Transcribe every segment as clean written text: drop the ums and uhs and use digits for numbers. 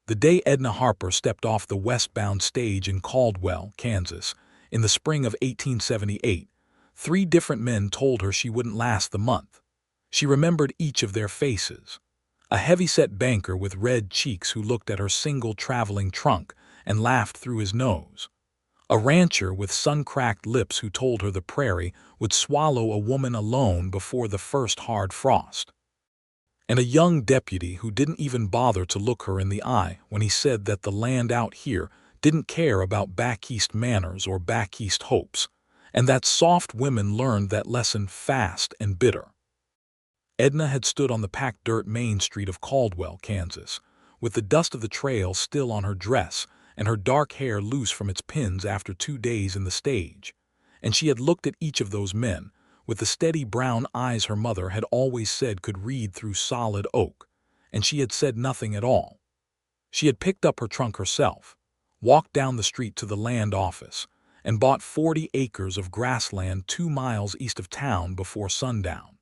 The day Edna Harper stepped off the westbound stage in Caldwell, Kansas, in the spring of 1878, 3 different men told her she wouldn't last the month. She remembered each of their faces. A heavy-set banker with red cheeks who looked at her single traveling trunk and laughed through his nose. A rancher with sun-cracked lips who told her the prairie would swallow a woman alone before the first hard frost. And a young deputy who didn't even bother to look her in the eye when he said that the land out here didn't care about back east manners or back east hopes, and that soft women learned that lesson fast and bitter. Edna had stood on the packed dirt main street of Caldwell, Kansas, with the dust of the trail still on her dress and her dark hair loose from its pins after 2 days in the stage, and she had looked at each of those men with the steady brown eyes her mother had always said could read through solid oak, and she had said nothing at all. She had picked up her trunk herself, walked down the street to the land office, and bought 40 acres of grassland 2 miles east of town before sundown.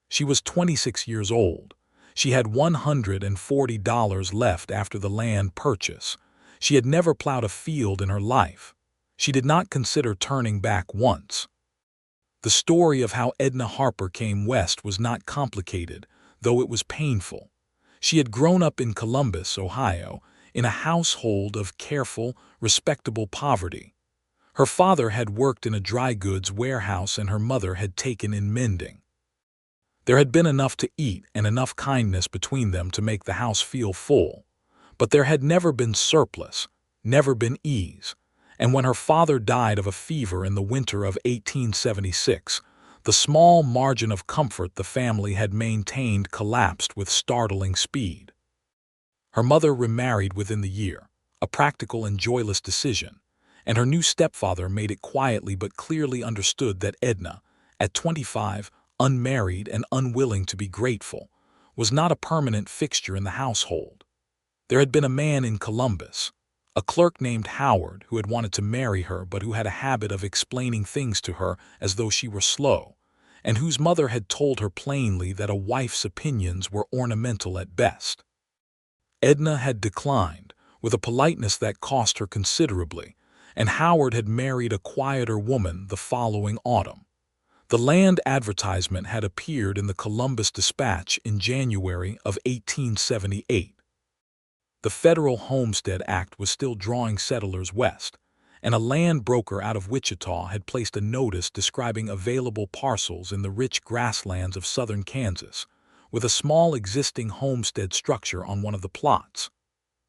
She was 26 years old. She had $140 left after the land purchase. She had never plowed a field in her life. She did not consider turning back once. The story of how Edna Harper came west was not complicated, though it was painful. She had grown up in Columbus, Ohio, in a household of careful, respectable poverty. Her father had worked in a dry goods warehouse and her mother had taken in mending. There had been enough to eat and enough kindness between them to make the house feel full, but there had never been surplus, never been ease. And when her father died of a fever in the winter of 1876, the small margin of comfort the family had maintained collapsed with startling speed. Her mother remarried within the year, a practical and joyless decision, and her new stepfather made it quietly but clearly understood that Edna, at 25, unmarried and unwilling to be grateful, was not a permanent fixture in the household. There had been a man in Columbus, a clerk named Howard, who had wanted to marry her but who had a habit of explaining things to her as though she were slow, and whose mother had told her plainly that a wife's opinions were ornamental at best. Edna had declined, with a politeness that cost her considerably, and Howard had married a quieter woman the following autumn. The land advertisement had appeared in the Columbus Dispatch in January of 1878. The Federal Homestead Act was still drawing settlers west, and a land broker out of Wichita had placed a notice describing available parcels in the rich grasslands of southern Kansas, with a small existing homestead structure on one of the plots.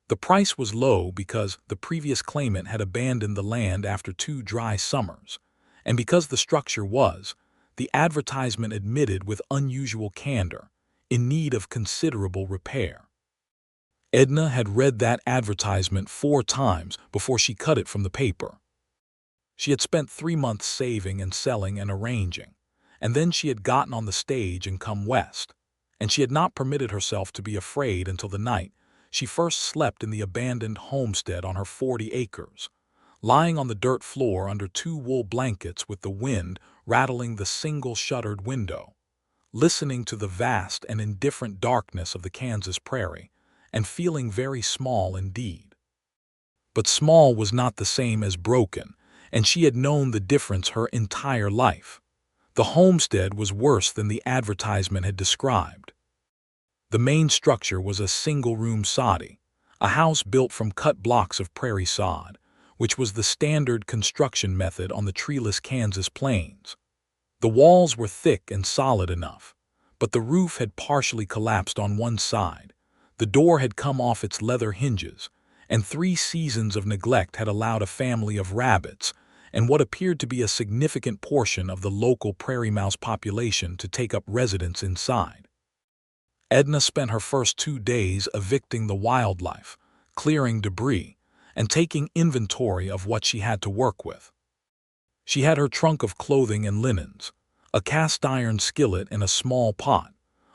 The price was low because the previous claimant had abandoned the land after 2 dry summers, and because the structure was, the advertisement admitted with unusual candor, in need of considerable repair. Edna had read that advertisement 4 times before she cut it from the paper. She had spent 3 months saving and selling and arranging, and then she had gotten on the stage and come west, and she had not permitted herself to be afraid until the night she first slept in the abandoned homestead on her 40 acres, lying on the dirt floor under 2 wool blankets with the wind rattling the single-shuttered window, listening to the vast and indifferent darkness of the Kansas prairie, and feeling very small indeed. But small was not the same as broken, and she had known the difference her entire life. The homestead was worse than the advertisement had described. The main structure was a single-room soddy, a house built from cut blocks of prairie sod, which was the standard construction method on the treeless Kansas plains. The walls were thick and solid enough, but the roof had partially collapsed on one side. The door had come off its leather hinges, and 3 seasons of neglect had allowed a family of rabbits and what appeared to be a significant portion of the local prairie mouse population to take up residence inside. Edna spent her first 2 days evicting the wildlife, clearing debris, and taking inventory of what she had to work with. She had her trunk of clothing and linens, a cast-iron skillet and a small pot,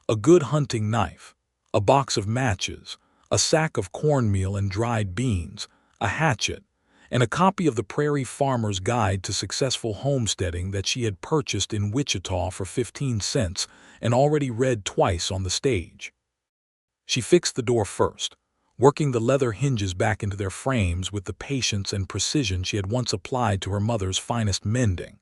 a good hunting knife, a box of matches, a sack of cornmeal and dried beans, a hatchet, and a copy of the Prairie Farmer's Guide to Successful Homesteading that she had purchased in Wichita for 15 cents and already read twice on the stage. She fixed the door first, working the leather hinges back into their frames with the patience and precision she had once applied to her mother's finest mending.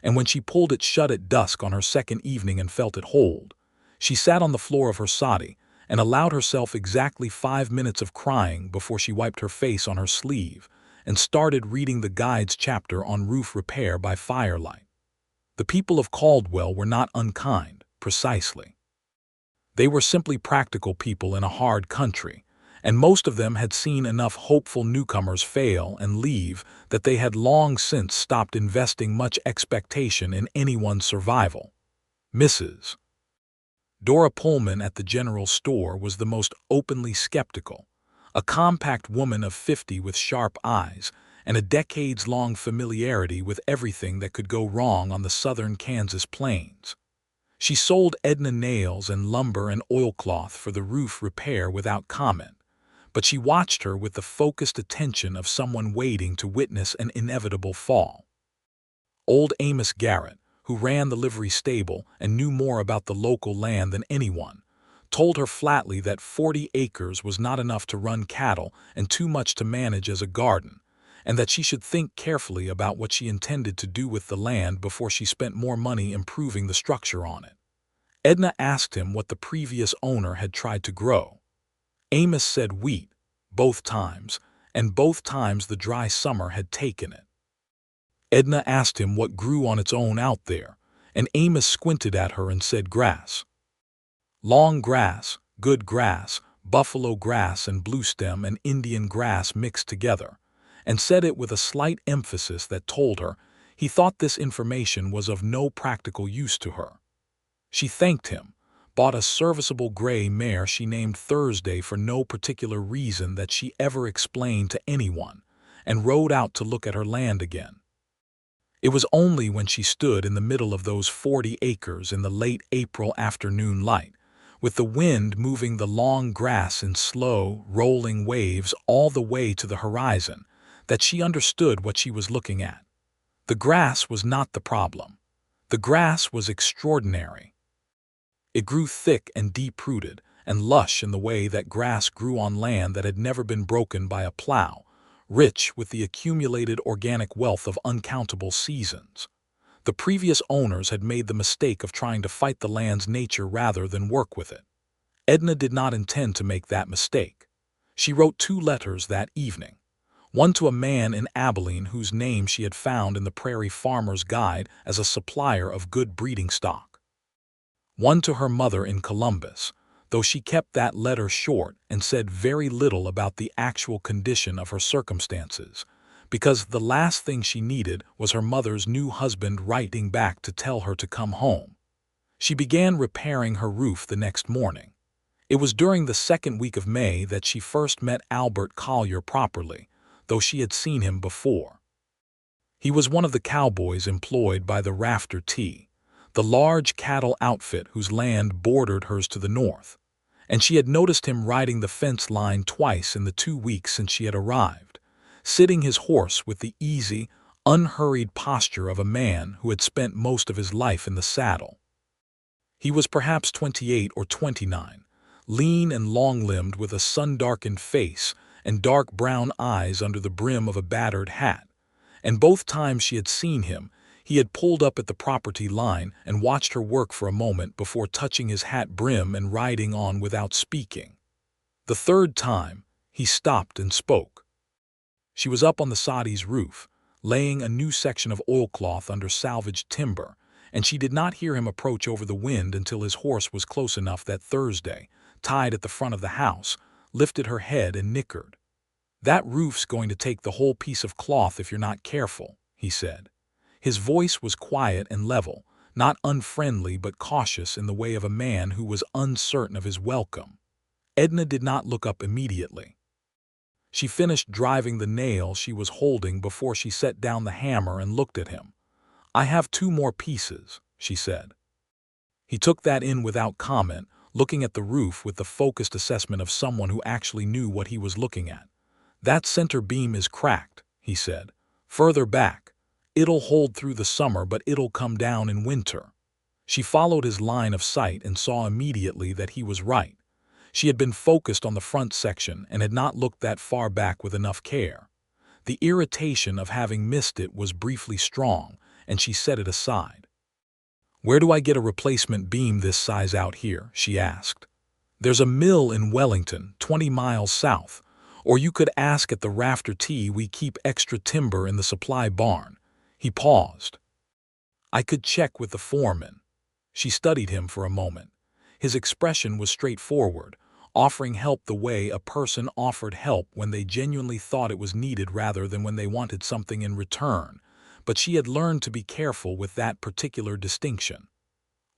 And when she pulled it shut at dusk on her second evening and felt it hold, she sat on the floor of her soddy and allowed herself exactly 5 minutes of crying before she wiped her face on her sleeve and started reading the guide's chapter on roof repair by firelight. The people of Caldwell were not unkind, precisely. They were simply practical people in a hard country, and most of them had seen enough hopeful newcomers fail and leave that they had long since stopped investing much expectation in anyone's survival. Mrs. Dora Pullman at the general store was the most openly skeptical, a compact woman of 50 with sharp eyes and a decades-long familiarity with everything that could go wrong on the southern Kansas plains. She sold Edna nails and lumber and oilcloth for the roof repair without comment, but she watched her with the focused attention of someone waiting to witness an inevitable fall. Old Amos Garrett, who ran the livery stable and knew more about the local land than anyone, told her flatly that 40 acres was not enough to run cattle and too much to manage as a garden, and that she should think carefully about what she intended to do with the land before she spent more money improving the structure on it. Edna asked him what the previous owner had tried to grow. Amos said wheat, both times, and both times the dry summer had taken it. Edna asked him what grew on its own out there, and Amos squinted at her and said grass. Long grass, good grass, buffalo grass and bluestem and Indian grass mixed together, and said it with a slight emphasis that told her he thought this information was of no practical use to her. She thanked him, bought a serviceable gray mare she named Thursday for no particular reason that she ever explained to anyone, and rode out to look at her land again. It was only when she stood in the middle of those 40 acres in the late April afternoon light, with the wind moving the long grass in slow, rolling waves all the way to the horizon, that she understood what she was looking at. The grass was not the problem. The grass was extraordinary. It grew thick and deep-rooted and lush in the way that grass grew on land that had never been broken by a plow, rich with the accumulated organic wealth of uncountable seasons. The previous owners had made the mistake of trying to fight the land's nature rather than work with it. Edna did not intend to make that mistake. She wrote 2 letters that evening, one to a man in Abilene whose name she had found in the Prairie Farmer's Guide as a supplier of good breeding stock. One to her mother in Columbus, though she kept that letter short and said very little about the actual condition of her circumstances, because the last thing she needed was her mother's new husband writing back to tell her to come home. She began repairing her roof the next morning. It was during the second week of May that she first met Albert Collier properly, though she had seen him before. He was one of the cowboys employed by the Rafter T, the large cattle outfit whose land bordered hers to the north, and she had noticed him riding the fence line twice in the 2 weeks since she had arrived, sitting his horse with the easy, unhurried posture of a man who had spent most of his life in the saddle. He was perhaps 28 or 29, lean and long-limbed with a sun-darkened face and dark brown eyes under the brim of a battered hat, and both times she had seen him, he had pulled up at the property line and watched her work for a moment before touching his hat brim and riding on without speaking. The third time, he stopped and spoke. She was up on the soddy's roof, laying a new section of oilcloth under salvaged timber, and she did not hear him approach over the wind until his horse was close enough that Thursday, tied at the front of the house, lifted her head and nickered. "That roof's going to take the whole piece of cloth if you're not careful," he said. His voice was quiet and level, not unfriendly but cautious in the way of a man who was uncertain of his welcome. Edna did not look up immediately. She finished driving the nail she was holding before she set down the hammer and looked at him. "I have 2 more pieces," she said. He took that in without comment, looking at the roof with the focused assessment of someone who actually knew what he was looking at. "That center beam is cracked," he said. "Further back. It'll hold through the summer, but it'll come down in winter." She followed his line of sight and saw immediately that he was right. She had been focused on the front section and had not looked that far back with enough care. The irritation of having missed it was briefly strong, and she set it aside. "Where do I get a replacement beam this size out here?" she asked. "There's a mill in Wellington, 20 miles south, or you could ask at the rafter T. We keep extra timber in the supply barn." He paused. "I could check with the foreman." She studied him for a moment. His expression was straightforward, offering help the way a person offered help when they genuinely thought it was needed rather than when they wanted something in return. But she had learned to be careful with that particular distinction.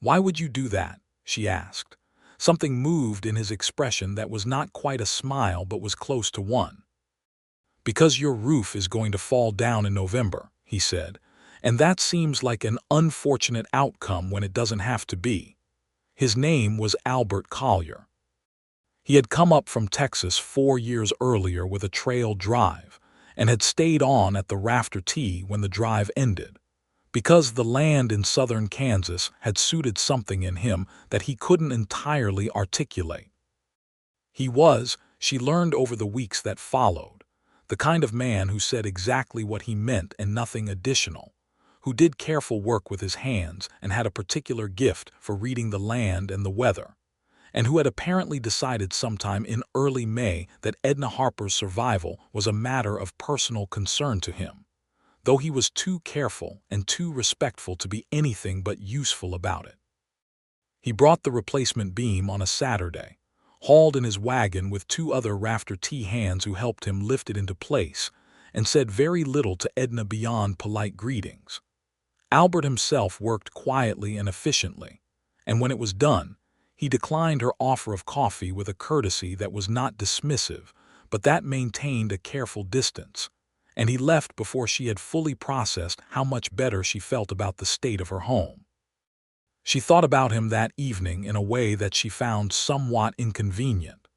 "Why would you do that?" she asked. Something moved in his expression that was not quite a smile but was close to one. "Because your roof is going to fall down in November," he said, "and that seems like an unfortunate outcome when it doesn't have to be." His name was Albert Collier. He had come up from Texas 4 years earlier with a trail drive and had stayed on at the rafter T when the drive ended, because the land in southern Kansas had suited something in him that he couldn't entirely articulate. He was, she learned over the weeks that followed, the kind of man who said exactly what he meant and nothing additional, who did careful work with his hands and had a particular gift for reading the land and the weather, and who had apparently decided sometime in early May that Edna Harper's survival was a matter of personal concern to him, though he was too careful and too respectful to be anything but useful about it. He brought the replacement beam on a Saturday, hauled in his wagon with 2 other rafter T hands who helped him lift it into place, and said very little to Edna beyond polite greetings. Albert himself worked quietly and efficiently, and when it was done, he declined her offer of coffee with a courtesy that was not dismissive, but that maintained a careful distance, and he left before she had fully processed how much better she felt about the state of her home. She thought about him that evening in a way that she found somewhat inconvenient.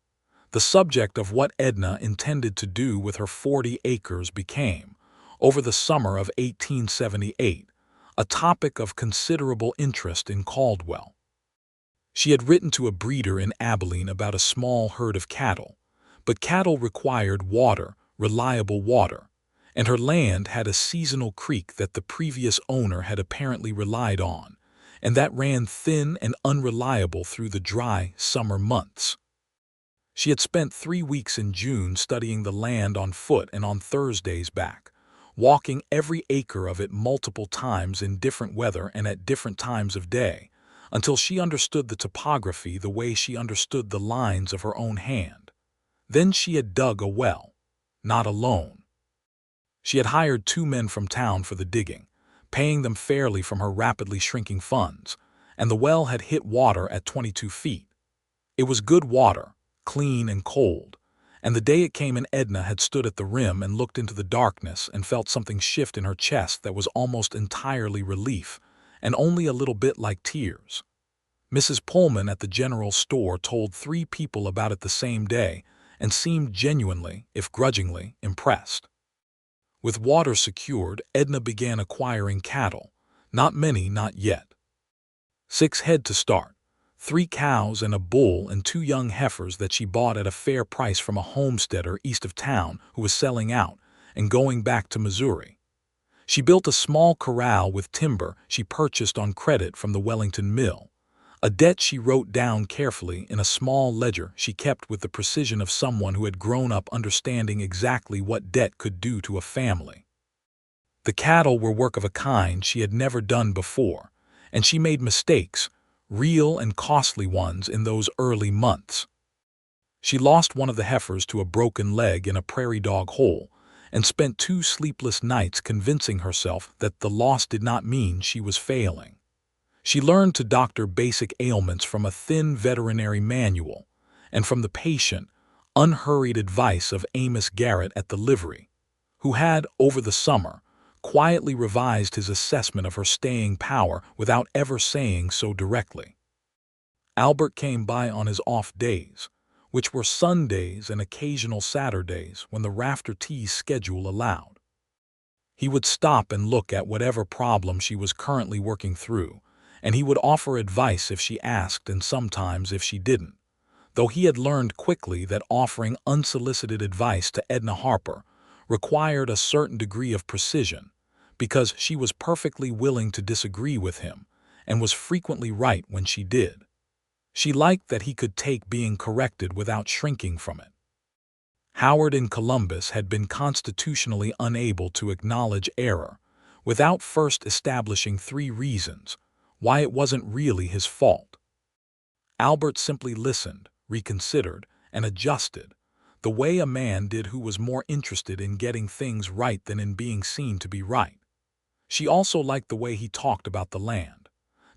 The subject of what Edna intended to do with her 40 acres became, over the summer of 1878, a topic of considerable interest in Caldwell. She had written to a breeder in Abilene about a small herd of cattle, but cattle required water, reliable water, and her land had a seasonal creek that the previous owner had apparently relied on, and that ran thin and unreliable through the dry summer months. She had spent 3 weeks in June studying the land on foot and on Thursdays back, walking every acre of it multiple times in different weather and at different times of day, until she understood the topography the way she understood the lines of her own hand. Then she had dug a well, not alone. She had hired 2 men from town for the digging, paying them fairly from her rapidly shrinking funds, and the well had hit water at 22 feet. It was good water, clean and cold, and the day it came in Edna had stood at the rim and looked into the darkness and felt something shift in her chest that was almost entirely relief, and only a little bit like tears. Mrs. Pullman at the general store told 3 people about it the same day and seemed genuinely, if grudgingly, impressed. With water secured, Edna began acquiring cattle. Not many, not yet. 6 head to start, 3 cows and a bull and 2 young heifers that she bought at a fair price from a homesteader east of town who was selling out and going back to Missouri. She built a small corral with timber she purchased on credit from the Wellington mill, a debt she wrote down carefully in a small ledger she kept with the precision of someone who had grown up understanding exactly what debt could do to a family. The cattle were work of a kind she had never done before, and she made mistakes, real and costly ones, in those early months. She lost one of the heifers to a broken leg in a prairie dog hole, and spent 2 sleepless nights convincing herself that the loss did not mean she was failing. She learned to doctor basic ailments from a thin veterinary manual and from the patient, unhurried advice of Amos Garrett at the livery, who had, over the summer, quietly revised his assessment of her staying power without ever saying so directly. Albert came by on his off days, which were Sundays and occasional Saturdays when the rafter T's schedule allowed. He would stop and look at whatever problem she was currently working through, and he would offer advice if she asked and sometimes if she didn't, though he had learned quickly that offering unsolicited advice to Edna Harper required a certain degree of precision, because she was perfectly willing to disagree with him and was frequently right when she did. She liked that he could take being corrected without shrinking from it. Howard in Columbus had been constitutionally unable to acknowledge error without first establishing 3 reasons why it wasn't really his fault. Albert simply listened, reconsidered, and adjusted, the way a man did who was more interested in getting things right than in being seen to be right. She also liked the way he talked about the land,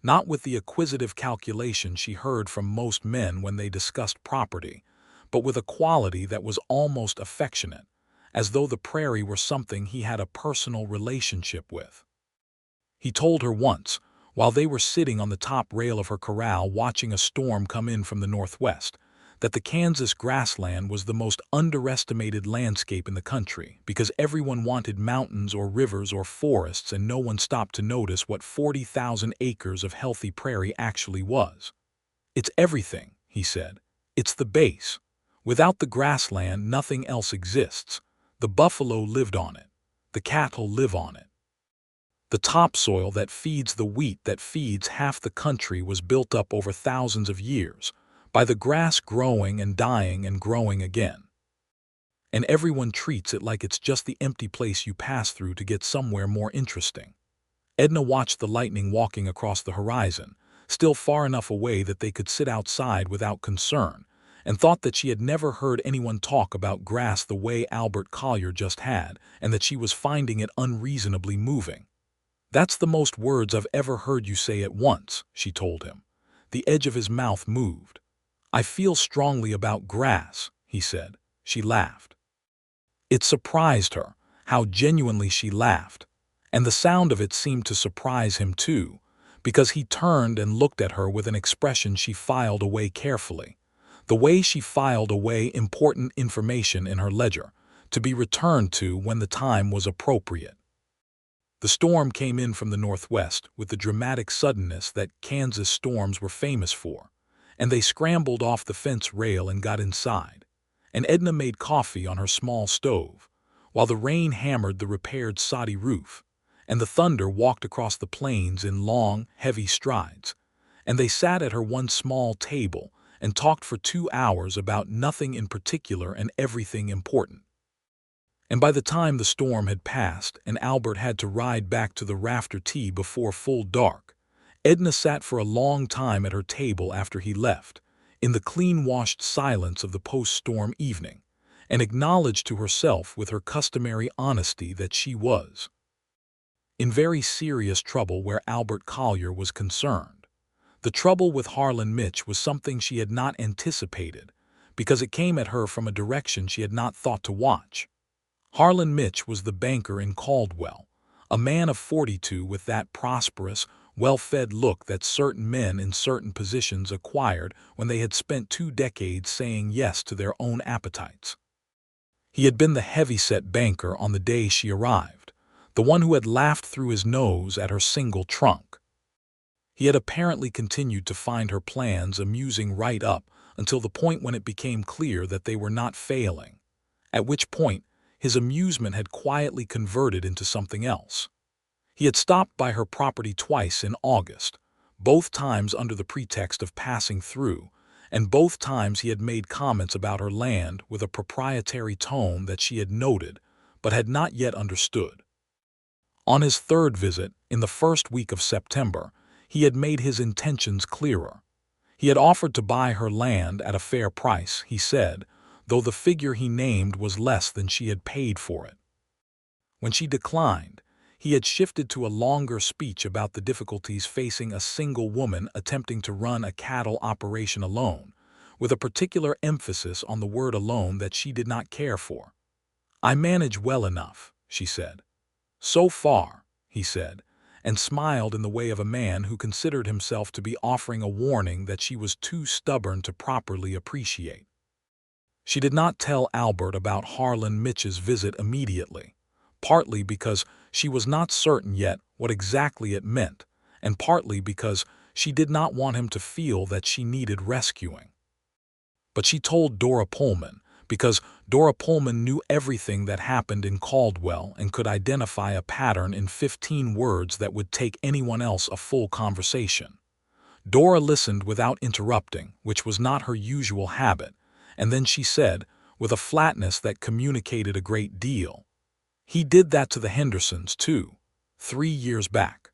not with the acquisitive calculation she heard from most men when they discussed property, but with a quality that was almost affectionate, as though the prairie were something he had a personal relationship with. He told her once, while they were sitting on the top rail of her corral watching a storm come in from the northwest, that the Kansas grassland was the most underestimated landscape in the country because everyone wanted mountains or rivers or forests and no one stopped to notice what 40,000 acres of healthy prairie actually was. "It's everything," he said. "It's the base. Without the grassland, nothing else exists. The buffalo lived on it. The cattle live on it. The topsoil that feeds the wheat that feeds half the country was built up over thousands of years by the grass growing and dying and growing again. And everyone treats it like it's just the empty place you pass through to get somewhere more interesting." Edna watched the lightning walking across the horizon, still far enough away that they could sit outside without concern, and thought that she had never heard anyone talk about grass the way Albert Collier just had, and that she was finding it unreasonably moving. "That's the most words I've ever heard you say at once," she told him. The edge of his mouth moved. "I feel strongly about grass," he said. She laughed. It surprised her, how genuinely she laughed, and the sound of it seemed to surprise him too, because he turned and looked at her with an expression she filed away carefully, the way she filed away important information in her ledger, to be returned to when the time was appropriate. The storm came in from the northwest with the dramatic suddenness that Kansas storms were famous for, and they scrambled off the fence rail and got inside, and Edna made coffee on her small stove, while the rain hammered the repaired soddy roof, and the thunder walked across the plains in long, heavy strides, and they sat at her one small table and talked for 2 hours about nothing in particular and everything important. And by the time the storm had passed and Albert had to ride back to the rafter tea before full dark, Edna sat for a long time at her table after he left, in the clean-washed silence of the post-storm evening, and acknowledged to herself with her customary honesty that she was in very serious trouble where Albert Collier was concerned. The trouble with Harlan Mitch was something she had not anticipated, because it came at her from a direction she had not thought to watch. Harlan Mitch was the banker in Caldwell, a man of 42 with that prosperous, well-fed look that certain men in certain positions acquired when they had spent 2 decades saying yes to their own appetites. He had been the heavy-set banker on the day she arrived, the one who had laughed through his nose at her single trunk. He had apparently continued to find her plans amusing right up until the point when it became clear that they were not failing, at which point his amusement had quietly converted into something else. He had stopped by her property twice in August, both times under the pretext of passing through, and both times he had made comments about her land with a proprietary tone that she had noted but had not yet understood. On his 3rd visit, in the first week of September, he had made his intentions clearer. He had offered to buy her land at a fair price, he said, though the figure he named was less than she had paid for it. When she declined, he had shifted to a longer speech about the difficulties facing a single woman attempting to run a cattle operation alone, with a particular emphasis on the word alone that she did not care for. "I manage well enough," she said. "So far," he said, and smiled in the way of a man who considered himself to be offering a warning that she was too stubborn to properly appreciate. She did not tell Albert about Harlan Mitch's visit immediately, partly because she was not certain yet what exactly it meant, and partly because she did not want him to feel that she needed rescuing. But she told Dora Pullman, because Dora Pullman knew everything that happened in Caldwell and could identify a pattern in 15 words that would take anyone else a full conversation. Dora listened without interrupting, which was not her usual habit, and then she said, with a flatness that communicated a great deal, "He did that to the Hendersons, too, 3 years back.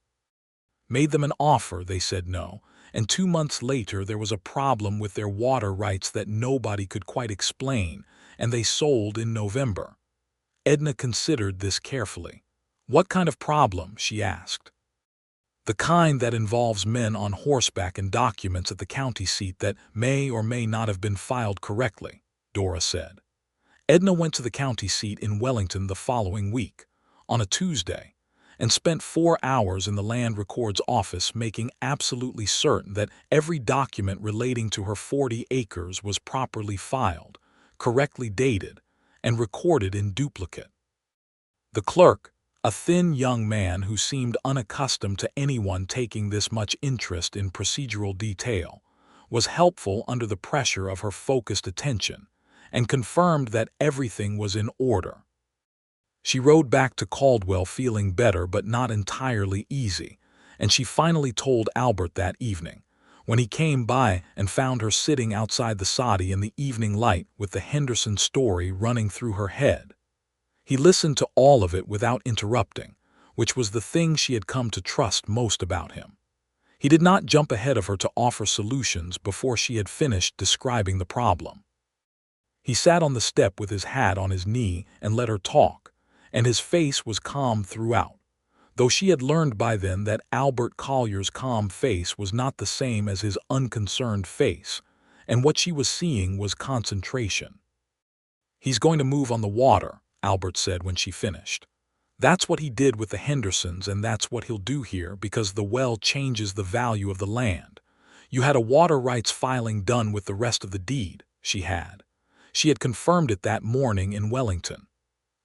Made them an offer, they said no, and 2 months later there was a problem with their water rights that nobody could quite explain, and they sold in November." Edna considered this carefully. "What kind of problem?" she asked. "The kind that involves men on horseback and documents at the county seat that may or may not have been filed correctly," Dora said. Edna went to the county seat in Wellington the following week, on a Tuesday, and spent 4 hours in the land records office making absolutely certain that every document relating to her 40 acres was properly filed, correctly dated, and recorded in duplicate. The clerk, a thin young man who seemed unaccustomed to anyone taking this much interest in procedural detail, was helpful under the pressure of her focused attention, and confirmed that everything was in order. She rode back to Caldwell feeling better but not entirely easy, and she finally told Albert that evening, when he came by and found her sitting outside the soddy in the evening light with the Henderson story running through her head. He listened to all of it without interrupting, which was the thing she had come to trust most about him. He did not jump ahead of her to offer solutions before she had finished describing the problem. He sat on the step with his hat on his knee and let her talk, and his face was calm throughout, though she had learned by then that Albert Collier's calm face was not the same as his unconcerned face, and what she was seeing was concentration. "He's going to move on the water," Albert said when she finished. "That's what he did with the Hendersons, and that's what he'll do here because the well changes the value of the land. You had a water rights filing done with the rest of the deed." She had confirmed it that morning in Wellington.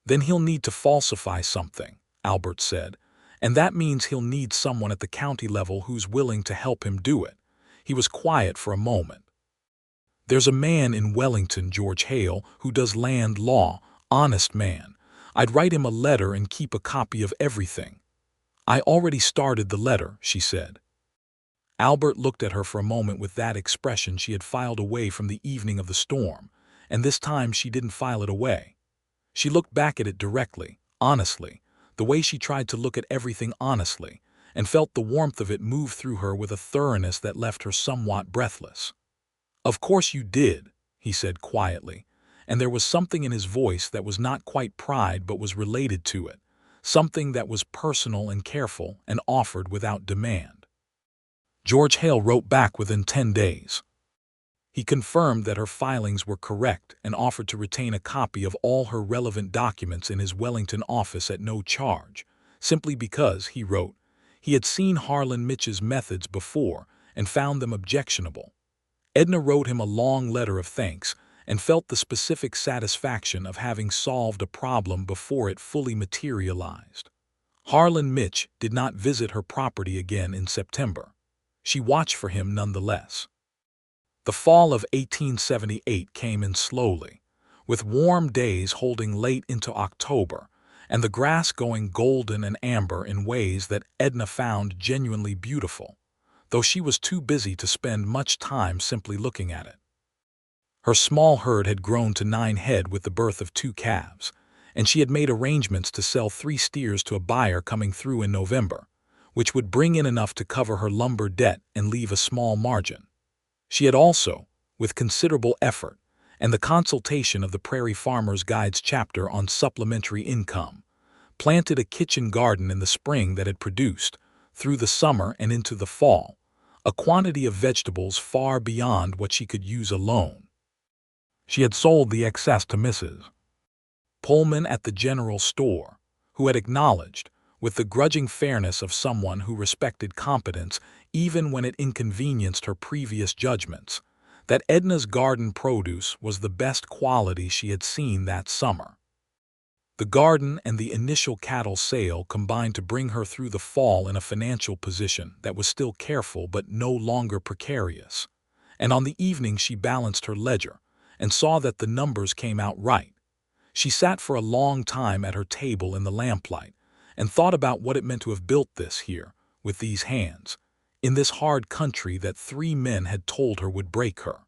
"Then he'll need to falsify something," Albert said, "and that means he'll need someone at the county level who's willing to help him do it." He was quiet for a moment. "There's a man in Wellington, George Hale, who does land law, honest man. I'd write him a letter and keep a copy of everything." "I already started the letter," she said. Albert looked at her for a moment with that expression she had filed away from the evening of the storm, and this time she didn't file it away. She looked back at it directly, honestly, the way she tried to look at everything honestly, and felt the warmth of it move through her with a thoroughness that left her somewhat breathless. "Of course you did," he said quietly, and there was something in his voice that was not quite pride but was related to it, something that was personal and careful and offered without demand. George Hale wrote back within 10 days. He confirmed that her filings were correct and offered to retain a copy of all her relevant documents in his Wellington office at no charge, simply because, he wrote, he had seen Harlan Mitch's methods before and found them objectionable. Edna wrote him a long letter of thanks and felt the specific satisfaction of having solved a problem before it fully materialized. Harlan Mitch did not visit her property again in September. She watched for him nonetheless. The fall of 1878 came in slowly, with warm days holding late into October, and the grass going golden and amber in ways that Edna found genuinely beautiful, though she was too busy to spend much time simply looking at it. Her small herd had grown to 9 head with the birth of 2 calves, and she had made arrangements to sell 3 steers to a buyer coming through in November, which would bring in enough to cover her lumber debt and leave a small margin. She had also, with considerable effort, and the consultation of the Prairie Farmers Guide's chapter on supplementary income, planted a kitchen garden in the spring that had produced, through the summer and into the fall, a quantity of vegetables far beyond what she could use alone. She had sold the excess to Mrs. Pullman at the general store, who had acknowledged, with the grudging fairness of someone who respected competence even when it inconvenienced her previous judgments, that Edna's garden produce was the best quality she had seen that summer. The garden and the initial cattle sale combined to bring her through the fall in a financial position that was still careful but no longer precarious, and on the evening she balanced her ledger, and saw that the numbers came out right. She sat for a long time at her table in the lamplight and thought about what it meant to have built this here, with these hands, in this hard country that 3 men had told her would break her.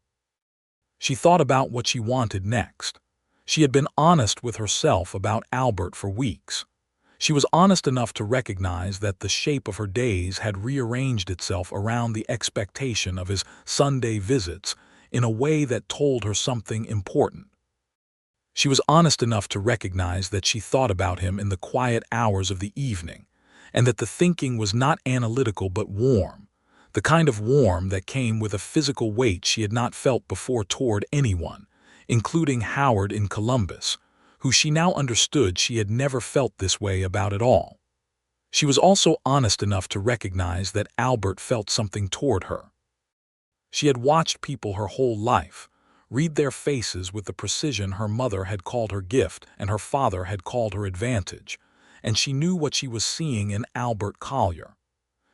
She thought about what she wanted next. She had been honest with herself about Albert for weeks. She was honest enough to recognize that the shape of her days had rearranged itself around the expectation of his Sunday visits in a way that told her something important. She was honest enough to recognize that she thought about him in the quiet hours of the evening, and that the thinking was not analytical but warm, the kind of warm that came with a physical weight she had not felt before toward anyone, including Howard in Columbus, who she now understood she had never felt this way about at all. She was also honest enough to recognize that Albert felt something toward her. She had watched people her whole life, read their faces with the precision her mother had called her gift and her father had called her advantage, and she knew what she was seeing in Albert Collier.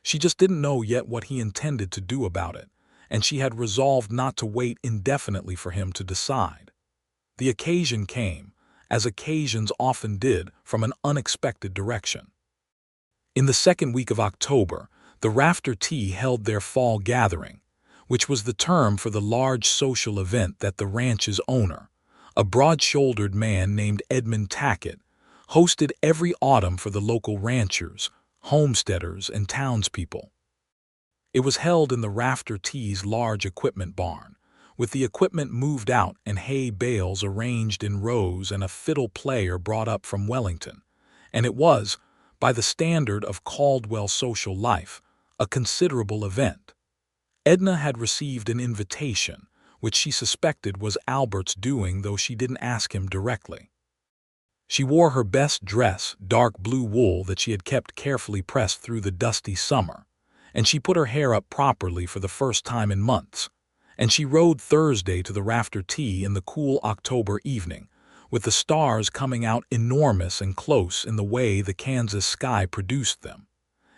She just didn't know yet what he intended to do about it, and she had resolved not to wait indefinitely for him to decide. The occasion came, as occasions often did, from an unexpected direction. In the second week of October, the Rafter Tea held their fall gathering, which was the term for the large social event that the ranch's owner, a broad-shouldered man named Edmund Tackett, hosted every autumn for the local ranchers, homesteaders, and townspeople. It was held in the Rafter Tea's large equipment barn, with the equipment moved out and hay bales arranged in rows and a fiddle player brought up from Wellington, and it was, by the standard of Caldwell social life, a considerable event. Edna had received an invitation, which she suspected was Albert's doing, though she didn't ask him directly. She wore her best dress, dark blue wool that she had kept carefully pressed through the dusty summer, and she put her hair up properly for the first time in months, and she rode Thursday to the Rafter Tea in the cool October evening, with the stars coming out enormous and close in the way the Kansas sky produced them,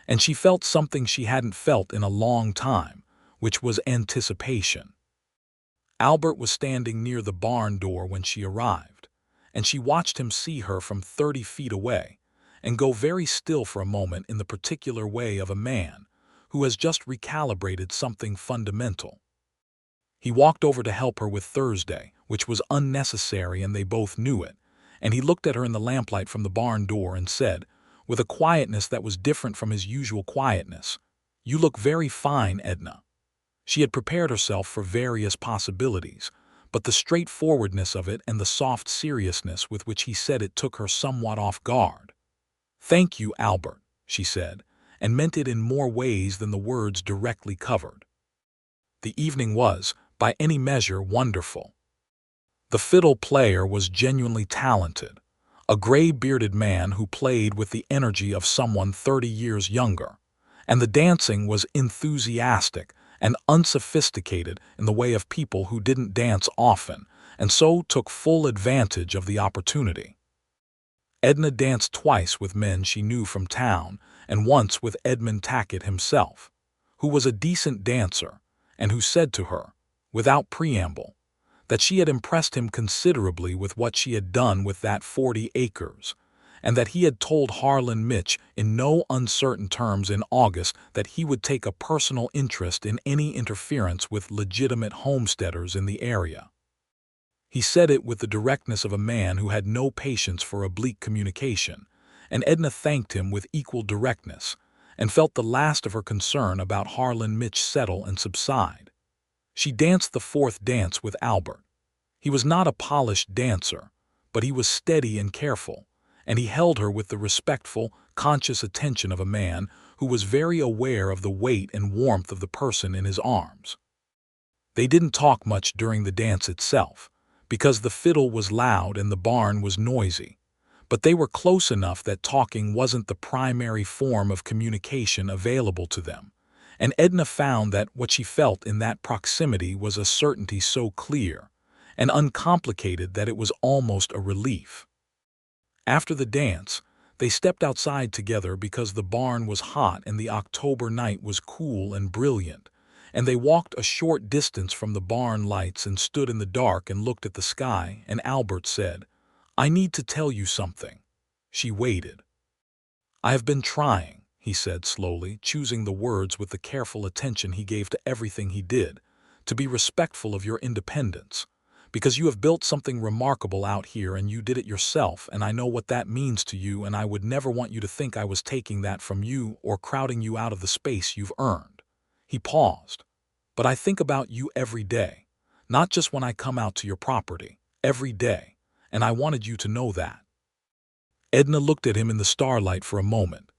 and she felt something she hadn't felt in a long time, which was anticipation. Albert was standing near the barn door when she arrived, and she watched him see her from 30 feet away and go very still for a moment in the particular way of a man who has just recalibrated something fundamental. He walked over to help her with Thursday, which was unnecessary and they both knew it, and he looked at her in the lamplight from the barn door and said, with a quietness that was different from his usual quietness, "You look very fine, Edna." She had prepared herself for various possibilities, but the straightforwardness of it and the soft seriousness with which he said it took her somewhat off guard. "Thank you, Albert," she said, and meant it in more ways than the words directly covered. The evening was, by any measure, wonderful. The fiddle player was genuinely talented, a gray-bearded man who played with the energy of someone 30 years younger, and the dancing was enthusiastic and unsophisticated in the way of people who didn't dance often and so took full advantage of the opportunity. Edna danced twice with men she knew from town and once with Edmund Tackett himself, who was a decent dancer and who said to her, without preamble, that she had impressed him considerably with what she had done with that 40 acres, and that he had told Harlan Mitch in no uncertain terms in August that he would take a personal interest in any interference with legitimate homesteaders in the area. He said it with the directness of a man who had no patience for oblique communication, and Edna thanked him with equal directness, and felt the last of her concern about Harlan Mitch settle and subside. She danced the fourth dance with Albert. He was not a polished dancer, but he was steady and careful, and he held her with the respectful, conscious attention of a man who was very aware of the weight and warmth of the person in his arms. They didn't talk much during the dance itself, because the fiddle was loud and the barn was noisy, but they were close enough that talking wasn't the primary form of communication available to them, and Edna found that what she felt in that proximity was a certainty so clear and uncomplicated that it was almost a relief. After the dance, they stepped outside together because the barn was hot and the October night was cool and brilliant, and they walked a short distance from the barn lights and stood in the dark and looked at the sky, and Albert said, "I need to tell you something." She waited. "I have been trying," he said slowly, choosing the words with the careful attention he gave to everything he did, "to be respectful of your independence. Because you have built something remarkable out here and you did it yourself, and I know what that means to you, and I would never want you to think I was taking that from you or crowding you out of the space you've earned." He paused. "But I think about you every day, not just when I come out to your property, every day, and I wanted you to know that." Edna looked at him in the starlight for a moment,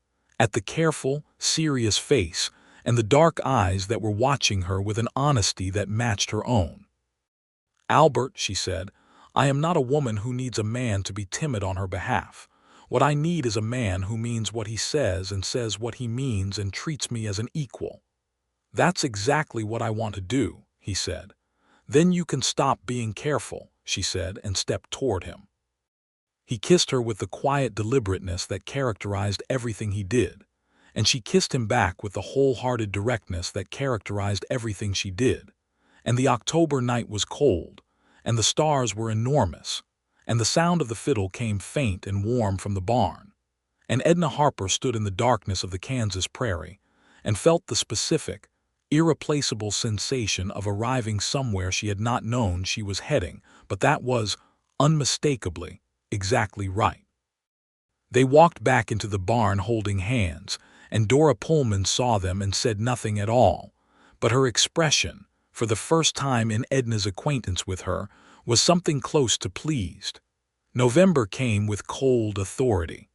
at the careful, serious face and the dark eyes that were watching her with an honesty that matched her own. "Albert," she said, "I am not a woman who needs a man to be timid on her behalf. What I need is a man who means what he says and says what he means and treats me as an equal." "That's exactly what I want to do," he said. "Then you can stop being careful," she said, and stepped toward him. He kissed her with the quiet deliberateness that characterized everything he did, and she kissed him back with the wholehearted directness that characterized everything she did. And the October night was cold, and the stars were enormous, and the sound of the fiddle came faint and warm from the barn. And Edna Harper stood in the darkness of the Kansas prairie and felt the specific, irreplaceable sensation of arriving somewhere she had not known she was heading, but that was, unmistakably, exactly right. They walked back into the barn holding hands, and Dora Pullman saw them and said nothing at all, but her expression, for the first time in Edna's acquaintance with her, was something close to pleased. November came with cold authority.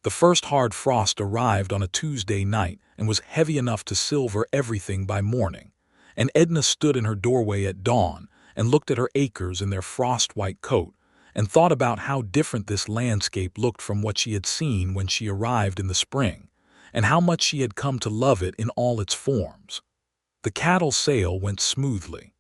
The first hard frost arrived on a Tuesday night and was heavy enough to silver everything by morning, and Edna stood in her doorway at dawn and looked at her acres in their frost-white coat and thought about how different this landscape looked from what she had seen when she arrived in the spring, and how much she had come to love it in all its forms. The cattle sale went smoothly.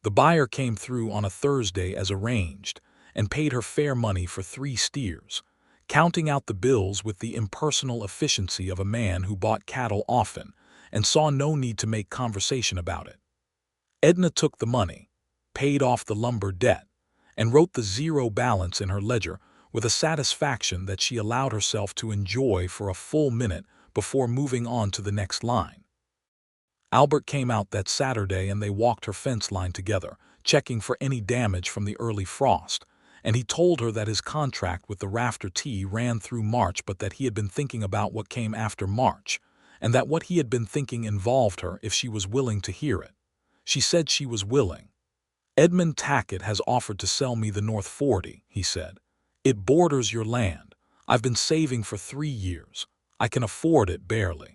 The buyer came through on a Thursday as arranged and paid her fair money for 3 steers, counting out the bills with the impersonal efficiency of a man who bought cattle often and saw no need to make conversation about it. Edna took the money, paid off the lumber debt, and wrote the zero balance in her ledger with a satisfaction that she allowed herself to enjoy for a full minute before moving on to the next line. Albert came out that Saturday and they walked her fence line together, checking for any damage from the early frost, and he told her that his contract with the Rafter Tea ran through March, but that he had been thinking about what came after March, and that what he had been thinking involved her if she was willing to hear it. She said she was willing. "Edmund Tackett has offered to sell me the North 40, he said. "It borders your land. I've been saving for 3 years. I can afford it barely."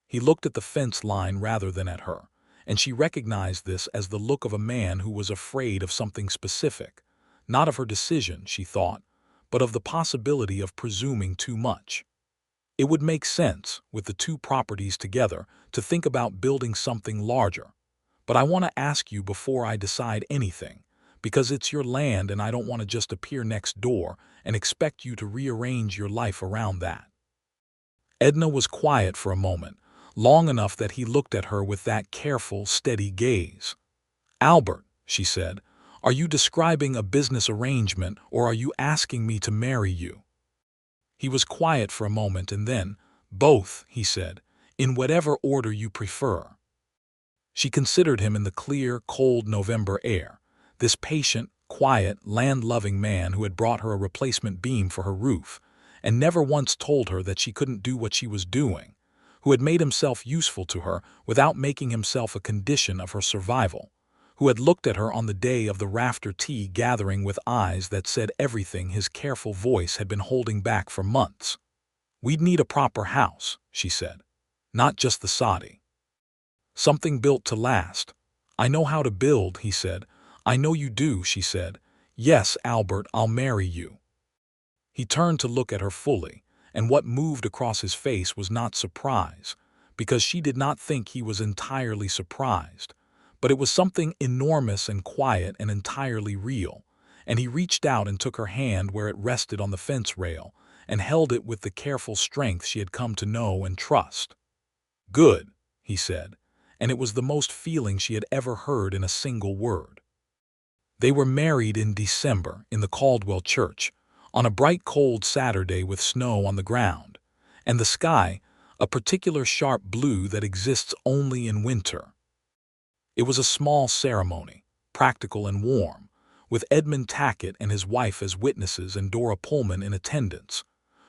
He looked at the fence line rather than at her, and she recognized this as the look of a man who was afraid of something specific, not of her decision, she thought, but of the possibility of presuming too much. It would make sense, with the 2 properties together, to think about building something larger. "But I want to ask you before I decide anything, because it's your land and I don't want to just appear next door and expect you to rearrange your life around that." Edna was quiet for a moment, long enough that he looked at her with that careful, steady gaze. "Albert," she said, "are you describing a business arrangement or are you asking me to marry you?" He was quiet for a moment and then, "Both," he said, "in whatever order you prefer." She considered him in the clear, cold November air, this patient, quiet, land-loving man who had brought her a replacement beam for her roof, and never once told her that she couldn't do what she was doing, who had made himself useful to her without making himself a condition of her survival, who had looked at her on the day of the Rafter Tea gathering with eyes that said everything his careful voice had been holding back for months. "We'd need a proper house," she said, "not just the soddy. Something built to last." "I know how to build," he said. "I know you do," she said. "Yes, Albert, I'll marry you." He turned to look at her fully, and what moved across his face was not surprise, because she did not think he was entirely surprised, but it was something enormous and quiet and entirely real, and he reached out and took her hand where it rested on the fence rail and held it with the careful strength she had come to know and trust. "Good," he said, and it was the most feeling she had ever heard in a single word. They were married in December in the Caldwell church, on a bright cold Saturday with snow on the ground, and the sky, a particular sharp blue that exists only in winter. It was a small ceremony, practical and warm, with Edmund Tackett and his wife as witnesses and Dora Pullman in attendance,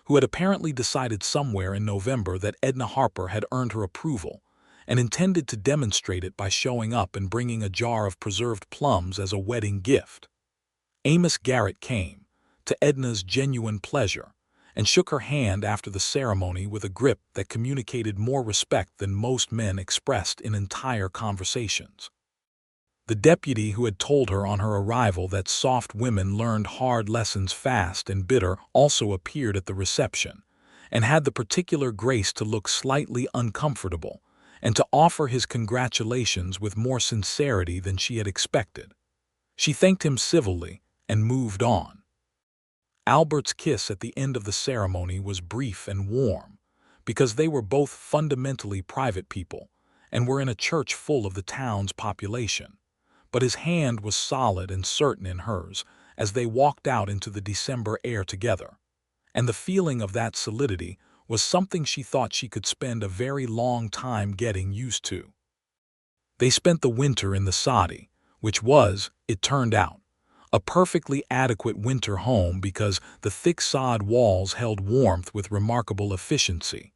who had apparently decided somewhere in November that Edna Harper had earned her approval and intended to demonstrate it by showing up and bringing a jar of preserved plums as a wedding gift. Amos Garrett came, to Edna's genuine pleasure, and shook her hand after the ceremony with a grip that communicated more respect than most men expressed in entire conversations. The deputy who had told her on her arrival that soft women learned hard lessons fast and bitter also appeared at the reception, and had the particular grace to look slightly uncomfortable, and to offer his congratulations with more sincerity than she had expected. She thanked him civilly and moved on. Albert's kiss at the end of the ceremony was brief and warm, because they were both fundamentally private people and were in a church full of the town's population. But his hand was solid and certain in hers as they walked out into the December air together, and the feeling of that solidity was something she thought she could spend a very long time getting used to. They spent the winter in the soddy, which was, it turned out, a perfectly adequate winter home because the thick sod walls held warmth with remarkable efficiency,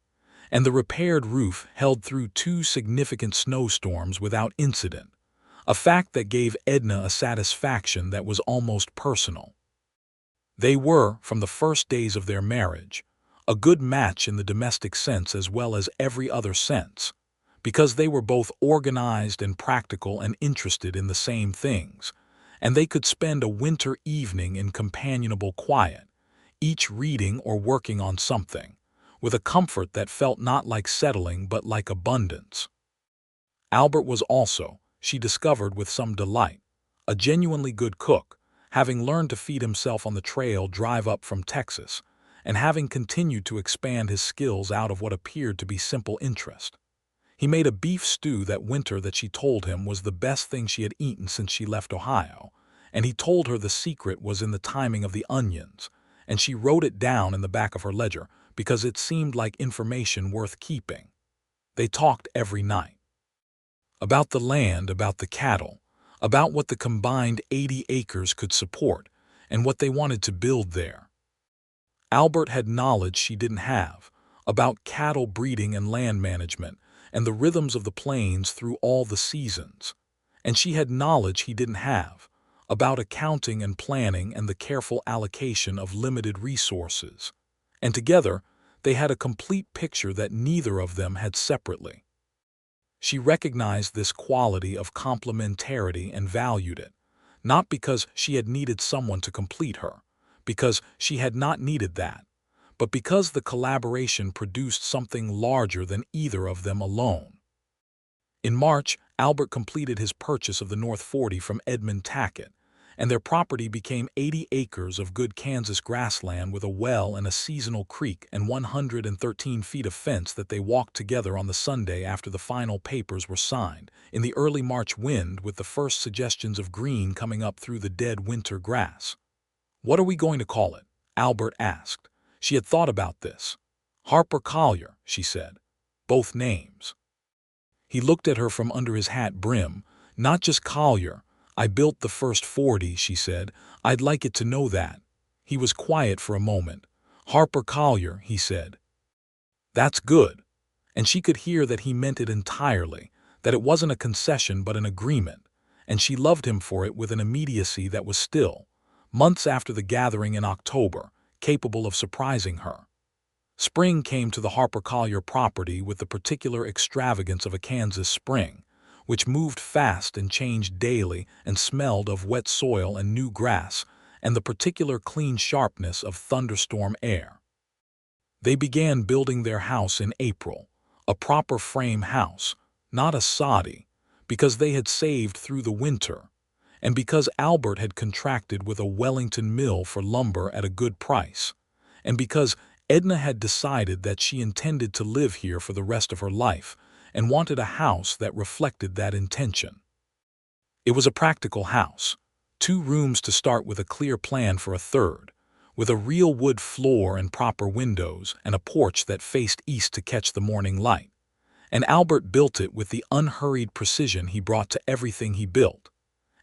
and the repaired roof held through 2 significant snowstorms without incident, a fact that gave Edna a satisfaction that was almost personal. They were, from the first days of their marriage, a good match in the domestic sense as well as every other sense, because they were both organized and practical and interested in the same things, and they could spend a winter evening in companionable quiet, each reading or working on something, with a comfort that felt not like settling but like abundance. Albert was also, she discovered with some delight, a genuinely good cook, having learned to feed himself on the trail drive up from Texas, and having continued to expand his skills out of what appeared to be simple interest. He made a beef stew that winter that she told him was the best thing she had eaten since she left Ohio, and he told her the secret was in the timing of the onions, and she wrote it down in the back of her ledger because it seemed like information worth keeping. They talked every night. About the land, about the cattle, about what the combined 80 acres could support, and what they wanted to build there. Albert had knowledge she didn't have, about cattle breeding and land management, and the rhythms of the plains through all the seasons, and she had knowledge he didn't have, about accounting and planning and the careful allocation of limited resources, and together they had a complete picture that neither of them had separately. She recognized this quality of complementarity and valued it, not because she had needed someone to complete her, because she had not needed that, but because the collaboration produced something larger than either of them alone. In March, Albert completed his purchase of the North 40 from Edmund Tackett, and their property became 80 acres of good Kansas grassland with a well and a seasonal creek and 113 feet of fence that they walked together on the Sunday after the final papers were signed, in the early March wind with the first suggestions of green coming up through the dead winter grass. "What are we going to call it?" Albert asked. She had thought about this. "Harper Collier," she said. "Both names." He looked at her from under his hat brim. "Not just Collier. I built the first 40, she said. "I'd like it to know that." He was quiet for a moment. "Harper Collier," he said. "That's good." And she could hear that he meant it entirely, that it wasn't a concession but an agreement, and she loved him for it with an immediacy that was still, months after the gathering in October, capable of surprising her. Spring came to the Harper Collier property with the particular extravagance of a Kansas spring, which moved fast and changed daily and smelled of wet soil and new grass, and the particular clean sharpness of thunderstorm air. They began building their house in April, a proper frame house, not a soddy, because they had saved through the winter, and because Albert had contracted with a Wellington mill for lumber at a good price, and because Edna had decided that she intended to live here for the rest of her life, and wanted a house that reflected that intention. It was a practical house, 2 rooms to start with a clear plan for a third, with a real wood floor and proper windows and a porch that faced east to catch the morning light. And Albert built it with the unhurried precision he brought to everything he built.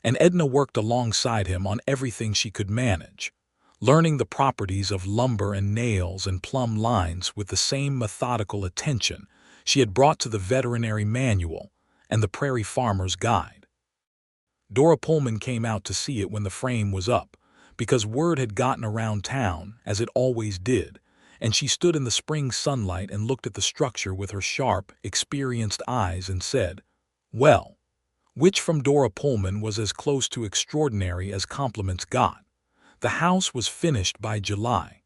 And Edna worked alongside him on everything she could manage, learning the properties of lumber and nails and plumb lines with the same methodical attention she had brought to the veterinary manual and the prairie farmer's guide. Dora Pullman came out to see it when the frame was up, because word had gotten around town, as it always did, and she stood in the spring sunlight and looked at the structure with her sharp, experienced eyes and said, "Well," which from Dora Pullman was as close to extraordinary as compliments got. The house was finished by July.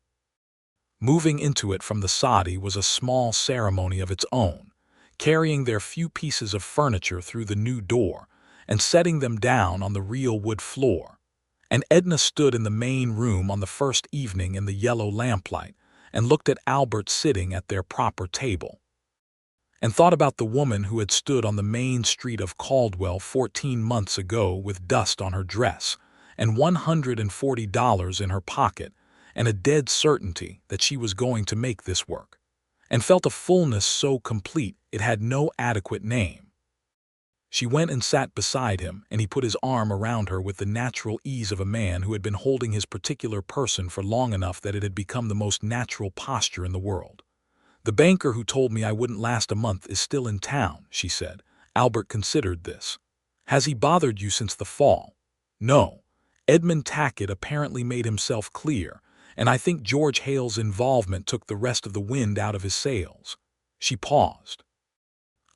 Moving into it from the Saudi was a small ceremony of its own, carrying their few pieces of furniture through the new door and setting them down on the real wood floor. And Edna stood in the main room on the first evening in the yellow lamplight and looked at Albert sitting at their proper table, and thought about the woman who had stood on the main street of Caldwell 14 months ago with dust on her dress and $140 in her pocket and a dead certainty that she was going to make this work, and felt a fullness so complete it had no adequate name. She went and sat beside him, and he put his arm around her with the natural ease of a man who had been holding his particular person for long enough that it had become the most natural posture in the world. "The banker who told me I wouldn't last a month is still in town," she said. Albert considered this. "Has he bothered you since the fall?" "No." Edmund Tackett apparently made himself clear, and I think George Hale's involvement took the rest of the wind out of his sails. She paused.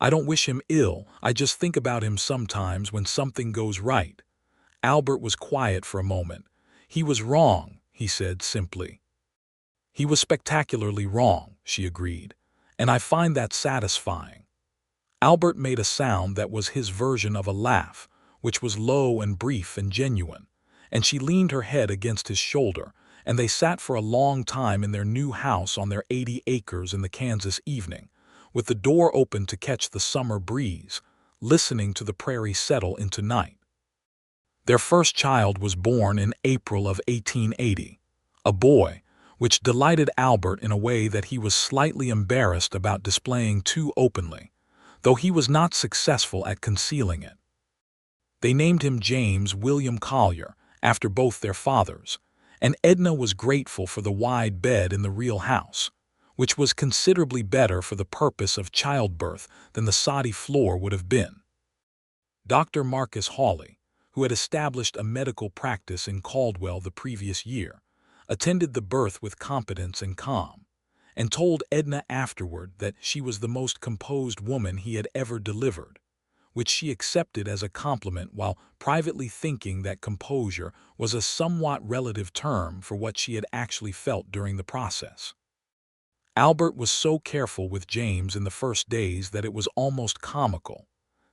"I don't wish him ill, I just think about him sometimes when something goes right." Albert was quiet for a moment. "He was wrong," he said simply. "He was spectacularly wrong," she agreed, "and I find that satisfying." Albert made a sound that was his version of a laugh, which was low and brief and genuine, and she leaned her head against his shoulder, and they sat for a long time in their new house on their 80 acres in the Kansas evening, with the door open to catch the summer breeze, listening to the prairie settle into night. Their first child was born in April of 1880, a boy, which delighted Albert in a way that he was slightly embarrassed about displaying too openly, though he was not successful at concealing it. They named him James William Collier, after both their fathers, and Edna was grateful for the wide bed in the real house, which was considerably better for the purpose of childbirth than the soddy floor would have been. Dr. Marcus Hawley, who had established a medical practice in Caldwell the previous year, attended the birth with competence and calm, and told Edna afterward that she was the most composed woman he had ever delivered, which she accepted as a compliment while privately thinking that composure was a somewhat relative term for what she had actually felt during the process. Albert was so careful with James in the first days that it was almost comical.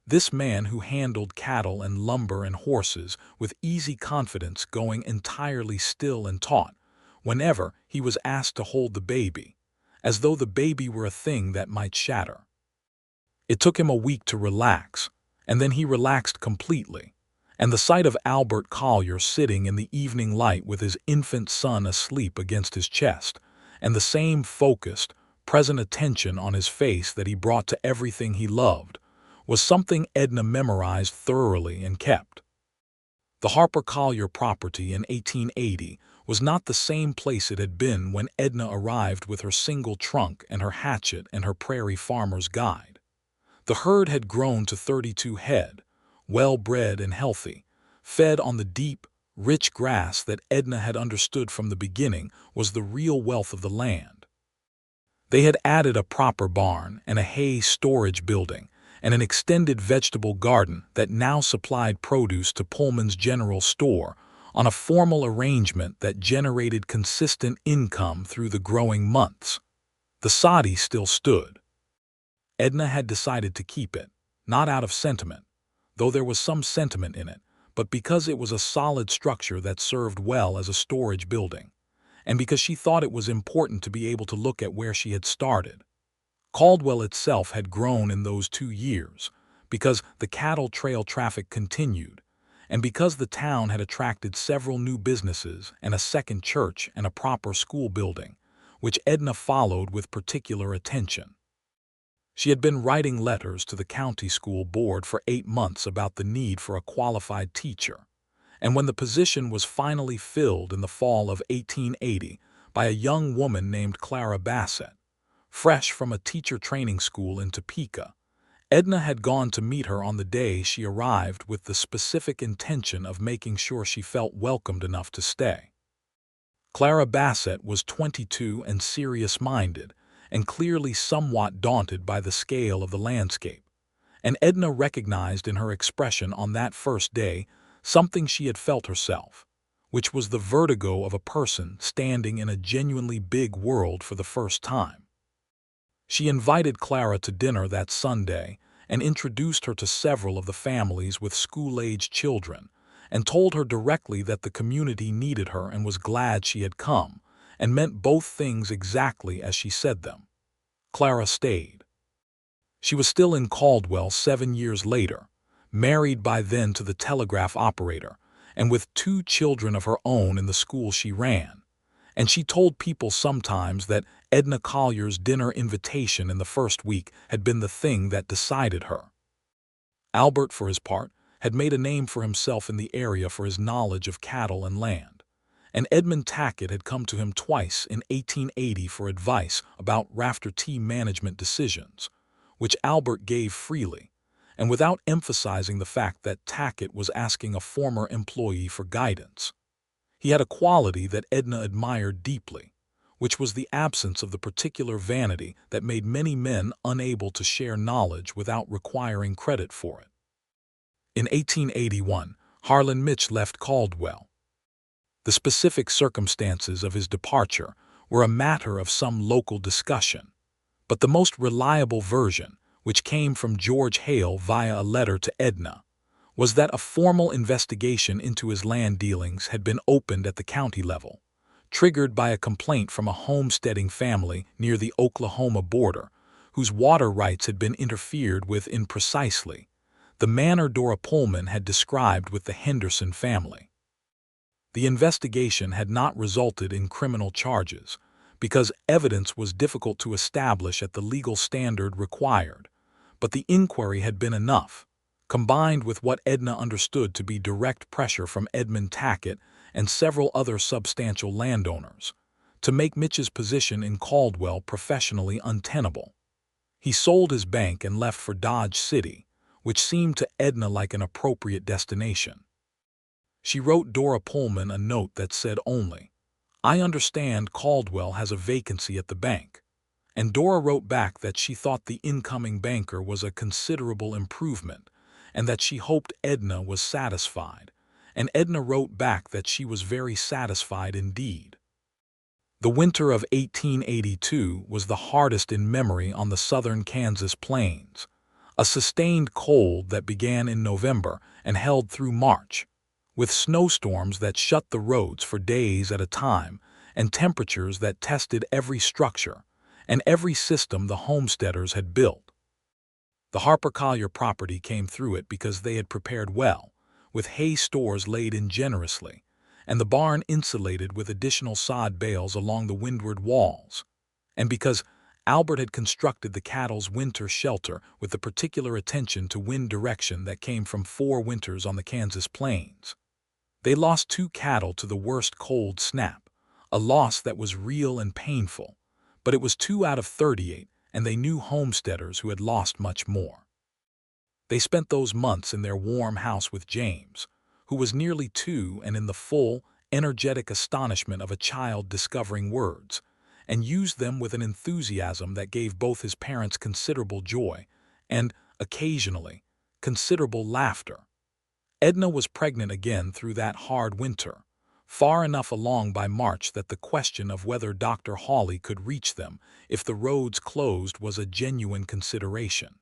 This man who handled cattle and lumber and horses with easy confidence going entirely still and taut whenever he was asked to hold the baby, as though the baby were a thing that might shatter. It took him a week to relax, and then he relaxed completely, and the sight of Albert Collier sitting in the evening light with his infant son asleep against his chest, and the same focused, present attention on his face that he brought to everything he loved, was something Edna memorized thoroughly and kept. The Harper Collier property in 1880 was not the same place it had been when Edna arrived with her single trunk and her hatchet and her prairie farmer's guide. The herd had grown to 32 head, well-bred and healthy, fed on the deep, rich grass that Edna had understood from the beginning was the real wealth of the land. They had added a proper barn and a hay storage building and an extended vegetable garden that now supplied produce to Pullman's general store on a formal arrangement that generated consistent income through the growing months. The soddy still stood. Edna had decided to keep it, not out of sentiment, though there was some sentiment in it, but because it was a solid structure that served well as a storage building, and because she thought it was important to be able to look at where she had started. Caldwell itself had grown in those 2 years because the cattle trail traffic continued, and because the town had attracted several new businesses and a second church and a proper school building, which Edna followed with particular attention. She had been writing letters to the county school board for 8 months about the need for a qualified teacher, and when the position was finally filled in the fall of 1880 by a young woman named Clara Bassett, fresh from a teacher training school in Topeka, Edna had gone to meet her on the day she arrived with the specific intention of making sure she felt welcomed enough to stay. Clara Bassett was 22 and serious-minded, and clearly somewhat daunted by the scale of the landscape, and Edna recognized in her expression on that first day something she had felt herself, which was the vertigo of a person standing in a genuinely big world for the first time. She invited Clara to dinner that Sunday and introduced her to several of the families with school-aged children, and told her directly that the community needed her and was glad she had come, and meant both things exactly as she said them. Clara stayed. She was still in Caldwell 7 years later, married by then to the telegraph operator, and with 2 children of her own in the school she ran, and she told people sometimes that Edna Collier's dinner invitation in the first week had been the thing that decided her. Albert, for his part, had made a name for himself in the area for his knowledge of cattle and land, and Edmund Tackett had come to him twice in 1880 for advice about rafter tea management decisions, which Albert gave freely, and without emphasizing the fact that Tackett was asking a former employee for guidance. He had a quality that Edna admired deeply, which was the absence of the particular vanity that made many men unable to share knowledge without requiring credit for it. In 1881, Harlan Mitch left Caldwell. The specific circumstances of his departure were a matter of some local discussion, but the most reliable version, which came from George Hale via a letter to Edna, was that a formal investigation into his land dealings had been opened at the county level, triggered by a complaint from a homesteading family near the Oklahoma border, whose water rights had been interfered with in precisely the manner Dora Pullman had described with the Henderson family. The investigation had not resulted in criminal charges, because evidence was difficult to establish at the legal standard required, but the inquiry had been enough, combined with what Edna understood to be direct pressure from Edmund Tackett and several other substantial landowners, to make Mitch's position in Caldwell professionally untenable. He sold his bank and left for Dodge City, which seemed to Edna like an appropriate destination. She wrote Dora Pullman a note that said only, "I understand Caldwell has a vacancy at the bank," and Dora wrote back that she thought the incoming banker was a considerable improvement, and that she hoped Edna was satisfied, and Edna wrote back that she was very satisfied indeed. The winter of 1882 was the hardest in memory on the southern Kansas plains, a sustained cold that began in November and held through March, with snowstorms that shut the roads for days at a time and temperatures that tested every structure and every system the homesteaders had built. The Harper Collier property came through it because they had prepared well, with hay stores laid in generously, and the barn insulated with additional sod bales along the windward walls, and because Albert had constructed the cattle's winter shelter with the particular attention to wind direction that came from 4 winters on the Kansas plains. They lost 2 cattle to the worst cold snap, a loss that was real and painful, but it was 2 out of 38, and they knew homesteaders who had lost much more. They spent those months in their warm house with James, who was nearly 2 and in the full, energetic astonishment of a child discovering words, and used them with an enthusiasm that gave both his parents considerable joy and, occasionally, considerable laughter. Edna was pregnant again through that hard winter, far enough along by March that the question of whether Dr. Hawley could reach them if the roads closed was a genuine consideration.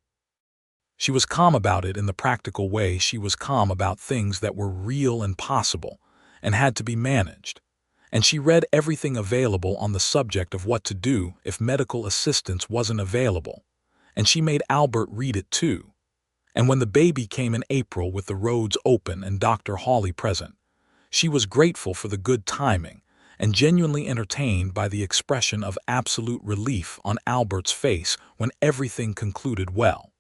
She was calm about it in the practical way she was calm about things that were real and possible and had to be managed, and she read everything available on the subject of what to do if medical assistance wasn't available, and she made Albert read it too. And when the baby came in April with the roads open and Dr. Hawley present, she was grateful for the good timing and genuinely entertained by the expression of absolute relief on Albert's face when everything concluded well.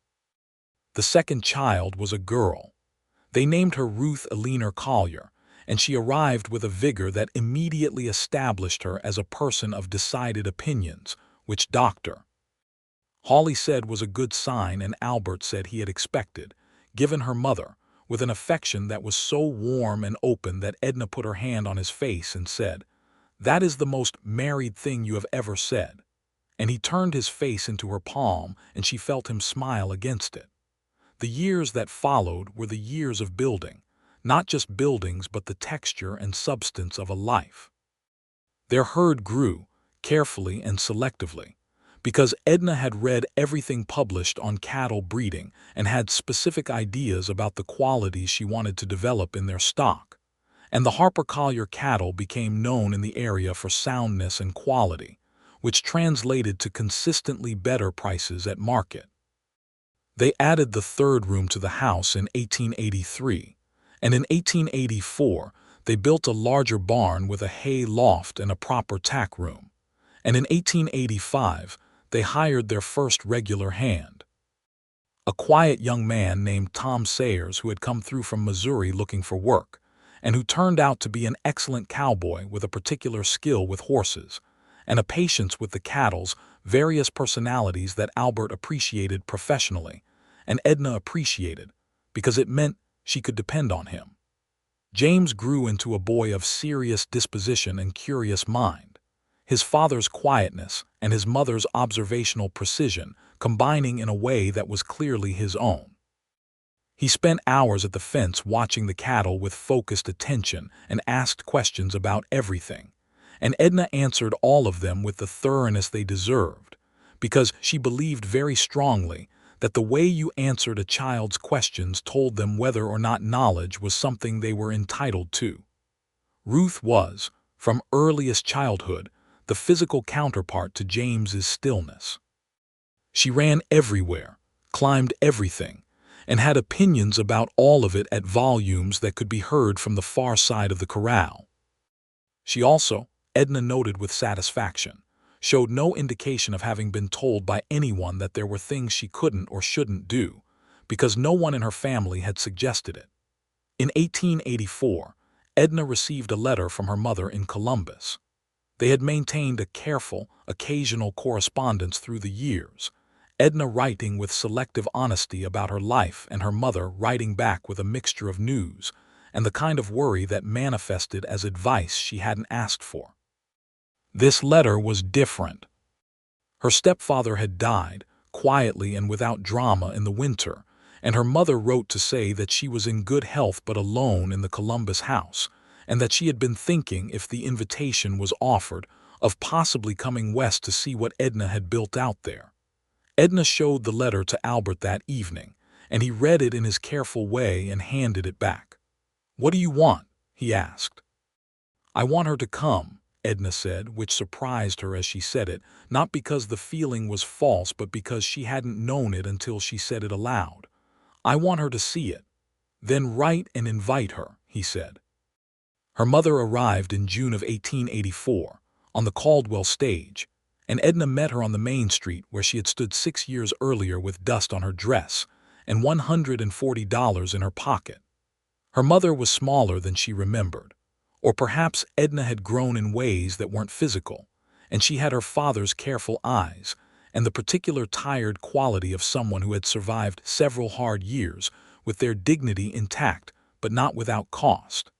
The second child was a girl. They named her Ruth Eleanor Collier, and she arrived with a vigor that immediately established her as a person of decided opinions, which Dr. Hawley said was a good sign and Albert said he had expected, given her mother, with an affection that was so warm and open that Edna put her hand on his face and said, "That is the most married thing you have ever said." And he turned his face into her palm and she felt him smile against it. The years that followed were the years of building, not just buildings but the texture and substance of a life. Their herd grew, carefully and selectively, because Edna had read everything published on cattle breeding and had specific ideas about the qualities she wanted to develop in their stock. And the Harper Collier cattle became known in the area for soundness and quality, which translated to consistently better prices at market. They added the third room to the house in 1883, and in 1884 they built a larger barn with a hay loft and a proper tack room, and in 1885 they hired their first regular hand. A quiet young man named Tom Sayers who had come through from Missouri looking for work, and who turned out to be an excellent cowboy with a particular skill with horses, and a patience with the cattle's various personalities that Albert appreciated professionally, and Edna appreciated, because it meant she could depend on him. James grew into a boy of serious disposition and curious mind, his father's quietness and his mother's observational precision combining in a way that was clearly his own. He spent hours at the fence watching the cattle with focused attention and asked questions about everything, and Edna answered all of them with the thoroughness they deserved, because she believed very strongly that the way you answered a child's questions told them whether or not knowledge was something they were entitled to. Ruth was, from earliest childhood, the physical counterpart to James's stillness. She ran everywhere, climbed everything, and had opinions about all of it at volumes that could be heard from the far side of the corral. She also, Edna noted with satisfaction, showed no indication of having been told by anyone that there were things she couldn't or shouldn't do, because no one in her family had suggested it. In 1884, Edna received a letter from her mother in Columbus. They had maintained a careful, occasional correspondence through the years, Edna writing with selective honesty about her life and her mother writing back with a mixture of news and the kind of worry that manifested as advice she hadn't asked for. This letter was different. Her stepfather had died, quietly and without drama in the winter, and her mother wrote to say that she was in good health but alone in the Columbus house, and that she had been thinking, if the invitation was offered, of possibly coming west to see what Edna had built out there. Edna showed the letter to Albert that evening, and he read it in his careful way and handed it back. "What do you want?" he asked. "I want her to come," Edna said, which surprised her as she said it, not because the feeling was false but because she hadn't known it until she said it aloud. "I want her to see it. Then write and invite her," he said. Her mother arrived in June of 1884, on the Caldwell stage, and Edna met her on the main street where she had stood 6 years earlier with dust on her dress and $140 in her pocket. Her mother was smaller than she remembered, or perhaps Edna had grown in ways that weren't physical, and she had her father's careful eyes and the particular tired quality of someone who had survived several hard years with their dignity intact but not without cost.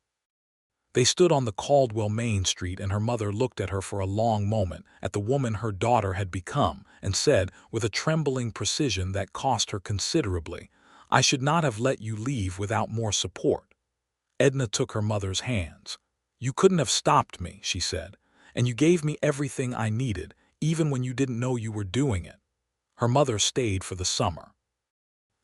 They stood on the Caldwell Main Street and her mother looked at her for a long moment, at the woman her daughter had become, and said, with a trembling precision that cost her considerably, "I should not have let you leave without more support." Edna took her mother's hands. "You couldn't have stopped me," she said, "and you gave me everything I needed, even when you didn't know you were doing it." Her mother stayed for the summer.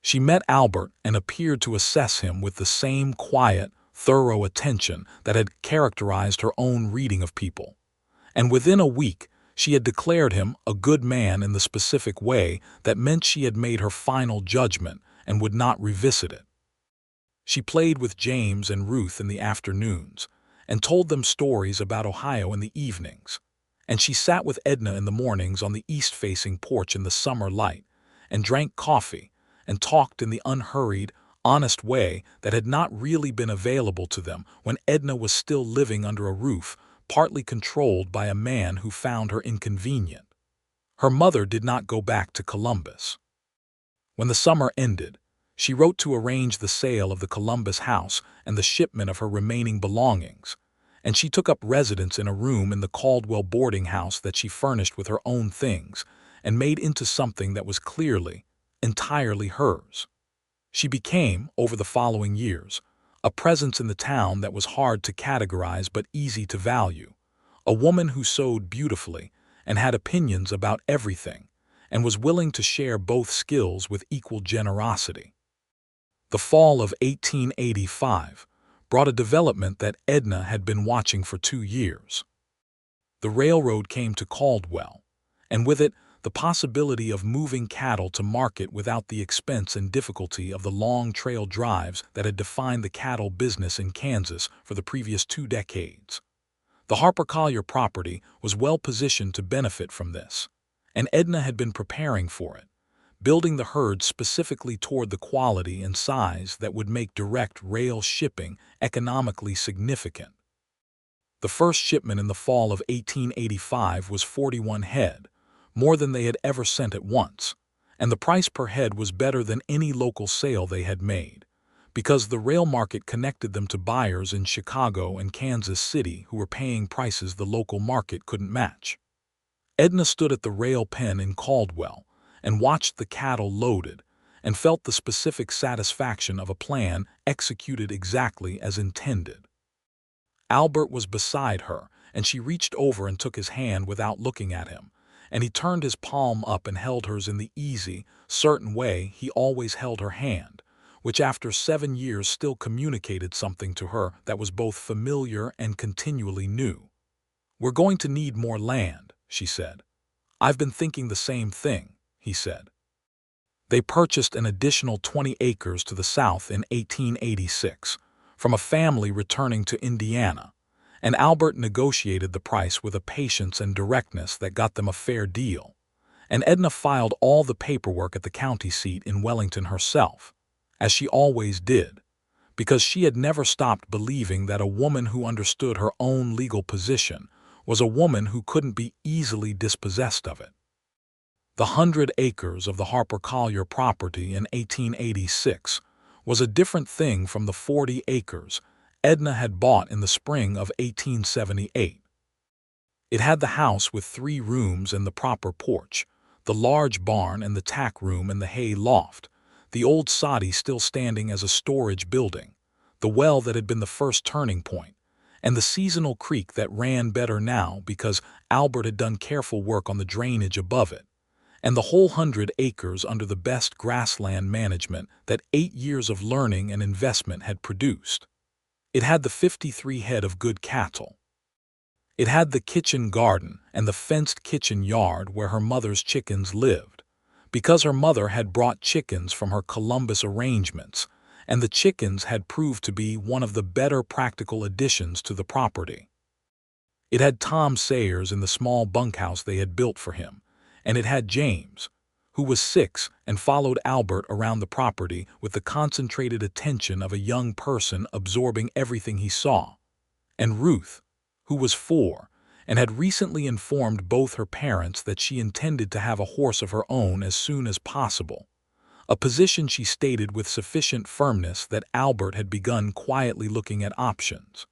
She met Albert and appeared to assess him with the same quiet, thorough attention that had characterized her own reading of people. And within a week, she had declared him a good man in the specific way that meant she had made her final judgment and would not revisit it. She played with James and Ruth in the afternoons, and told them stories about Ohio in the evenings. And she sat with Edna in the mornings on the east-facing porch in the summer light, and drank coffee, and talked in the unhurried, honest way that had not really been available to them when Edna was still living under a roof, partly controlled by a man who found her inconvenient. Her mother did not go back to Columbus. When the summer ended, she wrote to arrange the sale of the Columbus house and the shipment of her remaining belongings, and she took up residence in a room in the Caldwell boarding house that she furnished with her own things and made into something that was clearly, entirely hers. She became, over the following years, a presence in the town that was hard to categorize but easy to value, a woman who sewed beautifully and had opinions about everything, and was willing to share both skills with equal generosity. The fall of 1885 brought a development that Edna had been watching for 2 years. The railroad came to Caldwell, and with it, the possibility of moving cattle to market without the expense and difficulty of the long trail drives that had defined the cattle business in Kansas for the previous 2 decades. The Harper Collier property was well positioned to benefit from this, and Edna had been preparing for it, building the herd specifically toward the quality and size that would make direct rail shipping economically significant. The first shipment in the fall of 1885 was 41 head, more than they had ever sent at once, and the price per head was better than any local sale they had made, because the rail market connected them to buyers in Chicago and Kansas City who were paying prices the local market couldn't match. Edna stood at the rail pen in Caldwell and watched the cattle loaded and felt the specific satisfaction of a plan executed exactly as intended. Albert was beside her, and she reached over and took his hand without looking at him, and he turned his palm up and held hers in the easy, certain way he always held her hand, which after 7 years still communicated something to her that was both familiar and continually new. "We're going to need more land," she said. "I've been thinking the same thing," he said. They purchased an additional 20 acres to the south in 1886 from a family returning to Indiana, and Albert negotiated the price with a patience and directness that got them a fair deal, and Edna filed all the paperwork at the county seat in Wellington herself, as she always did, because she had never stopped believing that a woman who understood her own legal position was a woman who couldn't be easily dispossessed of it. The 100 acres of the Harper Collier property in 1886 was a different thing from the 40 acres Edna had bought in the spring of 1878. It had the house with 3 rooms and the proper porch, the large barn and the tack room and the hay loft, the old soddy still standing as a storage building, the well that had been the first turning point, and the seasonal creek that ran better now because Albert had done careful work on the drainage above it, and the whole 100 acres under the best grassland management that 8 years of learning and investment had produced. It had the 53 head of good cattle. It had the kitchen garden and the fenced kitchen yard where her mother's chickens lived, because her mother had brought chickens from her Columbus arrangements, and the chickens had proved to be one of the better practical additions to the property. It had Tom Sayers in the small bunkhouse they had built for him, and it had James, who was 6 and followed Albert around the property with the concentrated attention of a young person absorbing everything he saw, and Ruth, who was 4 and had recently informed both her parents that she intended to have a horse of her own as soon as possible, a position she stated with sufficient firmness that Albert had begun quietly looking at options.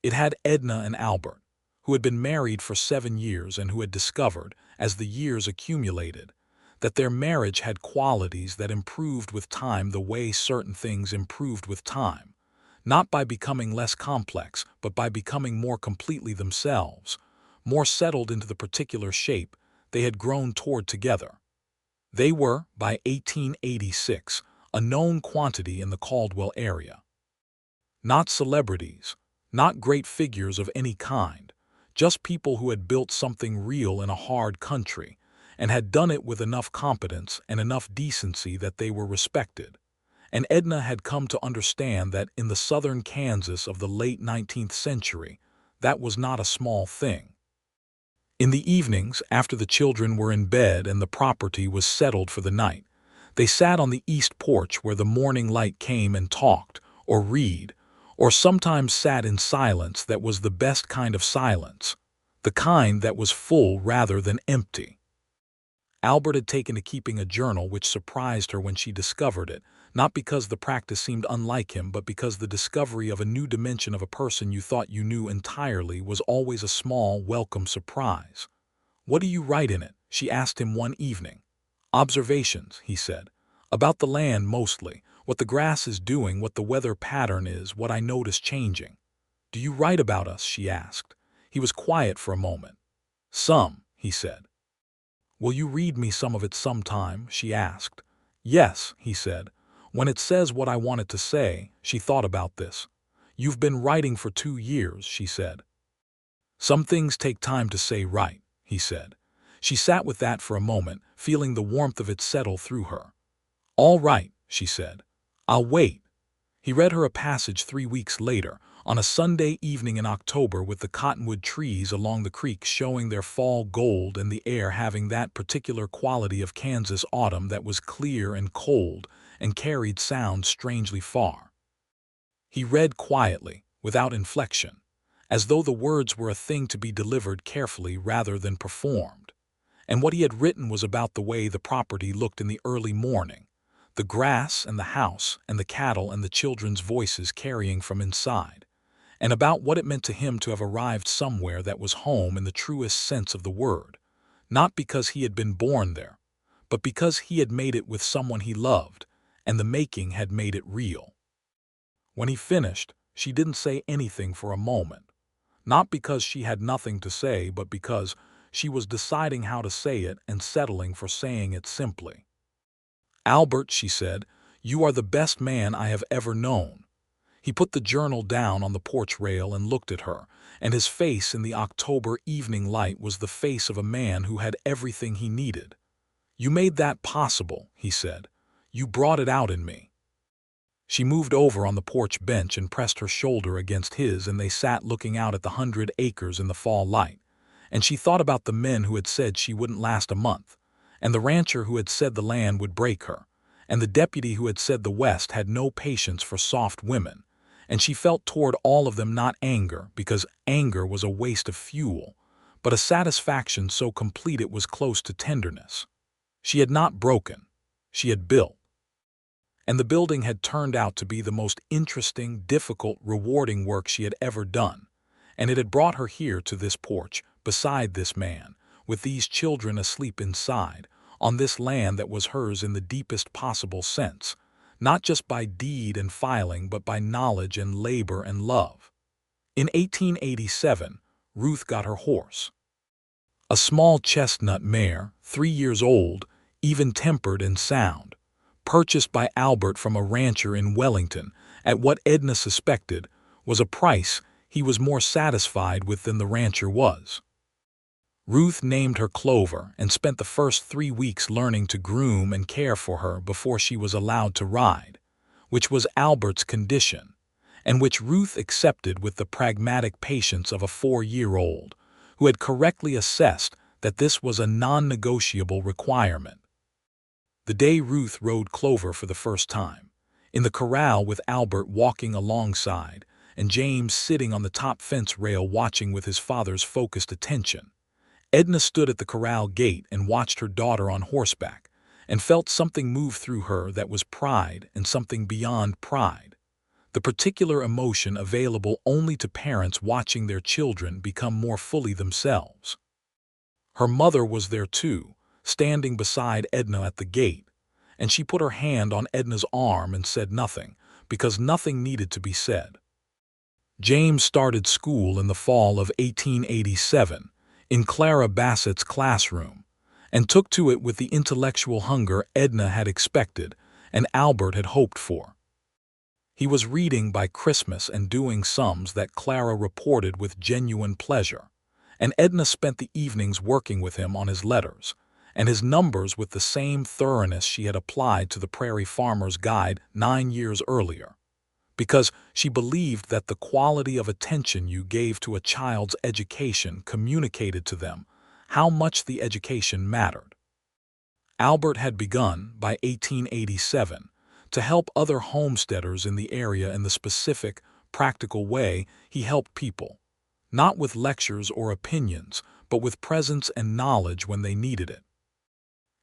It had Edna and Albert, who had been married for 7 years and who had discovered, as the years accumulated, that their marriage had qualities that improved with time the way certain things improved with time, not by becoming less complex, but by becoming more completely themselves, more settled into the particular shape they had grown toward together. They were, by 1886, a known quantity in the Caldwell area. Not celebrities, not great figures of any kind, just people who had built something real in a hard country and had done it with enough competence and enough decency that they were respected. And Edna had come to understand that in the southern Kansas of the late 19th century, that was not a small thing. In the evenings, after the children were in bed and the property was settled for the night, they sat on the east porch where the morning light came and talked, or read, or sometimes sat in silence that was the best kind of silence, the kind that was full rather than empty. Albert had taken to keeping a journal, which surprised her when she discovered it, not because the practice seemed unlike him, but because the discovery of a new dimension of a person you thought you knew entirely was always a small, welcome surprise. "What do you write in it?" she asked him one evening. "Observations," he said. "About the land mostly, what the grass is doing, what the weather pattern is, what I notice changing." "Do you write about us?" she asked. He was quiet for a moment. "Some," he said. "Will you read me some of it sometime?" she asked. "Yes," he said. "When it says what I want it to say." She thought about this. "You've been writing for 2 years," she said. "Some things take time to say right," he said. She sat with that for a moment, feeling the warmth of it settle through her. "All right," she said. "I'll wait." He read her a passage 3 weeks later, on a Sunday evening in October, with the cottonwood trees along the creek showing their fall gold and the air having that particular quality of Kansas autumn that was clear and cold and carried sound strangely far. He read quietly, without inflection, as though the words were a thing to be delivered carefully rather than performed. And what he had written was about the way the property looked in the early morning, the grass and the house and the cattle and the children's voices carrying from inside, and about what it meant to him to have arrived somewhere that was home in the truest sense of the word, not because he had been born there, but because he had made it with someone he loved, and the making had made it real. When he finished, she didn't say anything for a moment, not because she had nothing to say, but because she was deciding how to say it and settling for saying it simply. "Albert," she said, "you are the best man I have ever known." He put the journal down on the porch rail and looked at her, and his face in the October evening light was the face of a man who had everything he needed. "You made that possible," he said. "You brought it out in me." She moved over on the porch bench and pressed her shoulder against his, and they sat looking out at the 100 acres in the fall light. And she thought about the men who had said she wouldn't last a month, and the rancher who had said the land would break her, and the deputy who had said the West had no patience for soft women, and she felt toward all of them not anger, because anger was a waste of fuel, but a satisfaction so complete it was close to tenderness. She had not broken. She had built. And the building had turned out to be the most interesting, difficult, rewarding work she had ever done, and it had brought her here to this porch, beside this man, with these children asleep inside, on this land that was hers in the deepest possible sense, not just by deed and filing, but by knowledge and labor and love. In 1887, Ruth got her horse. A small chestnut mare, 3 years old, even-tempered and sound, purchased by Albert from a rancher in Wellington at what Edna suspected was a price he was more satisfied with than the rancher was. Ruth named her Clover and spent the first 3 weeks learning to groom and care for her before she was allowed to ride, which was Albert's condition, and which Ruth accepted with the pragmatic patience of a 4-year-old who had correctly assessed that this was a non-negotiable requirement. The day Ruth rode Clover for the first time, in the corral with Albert walking alongside and James sitting on the top fence rail watching with his father's focused attention, Edna stood at the corral gate and watched her daughter on horseback and felt something move through her that was pride and something beyond pride, the particular emotion available only to parents watching their children become more fully themselves. Her mother was there too, standing beside Edna at the gate, and she put her hand on Edna's arm and said nothing, because nothing needed to be said. James started school in the fall of 1887 in Clara Bassett's classroom, and took to it with the intellectual hunger Edna had expected and Albert had hoped for. He was reading by Christmas and doing sums that Clara reported with genuine pleasure, and Edna spent the evenings working with him on his letters and his numbers with the same thoroughness she had applied to the Prairie Farmer's Guide 9 years earlier, because she believed that the quality of attention you gave to a child's education communicated to them how much the education mattered. Albert had begun, by 1887, to help other homesteaders in the area in the specific, practical way he helped people, not with lectures or opinions, but with presence and knowledge when they needed it.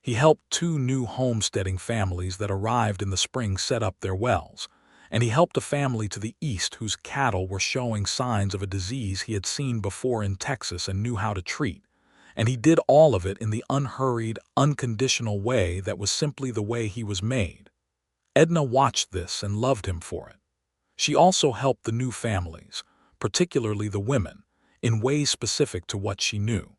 He helped 2 new homesteading families that arrived in the spring set up their wells, and he helped a family to the east whose cattle were showing signs of a disease he had seen before in Texas and knew how to treat, and he did all of it in the unhurried, unconditional way that was simply the way he was made. Edna watched this and loved him for it. She also helped the new families, particularly the women, in ways specific to what she knew.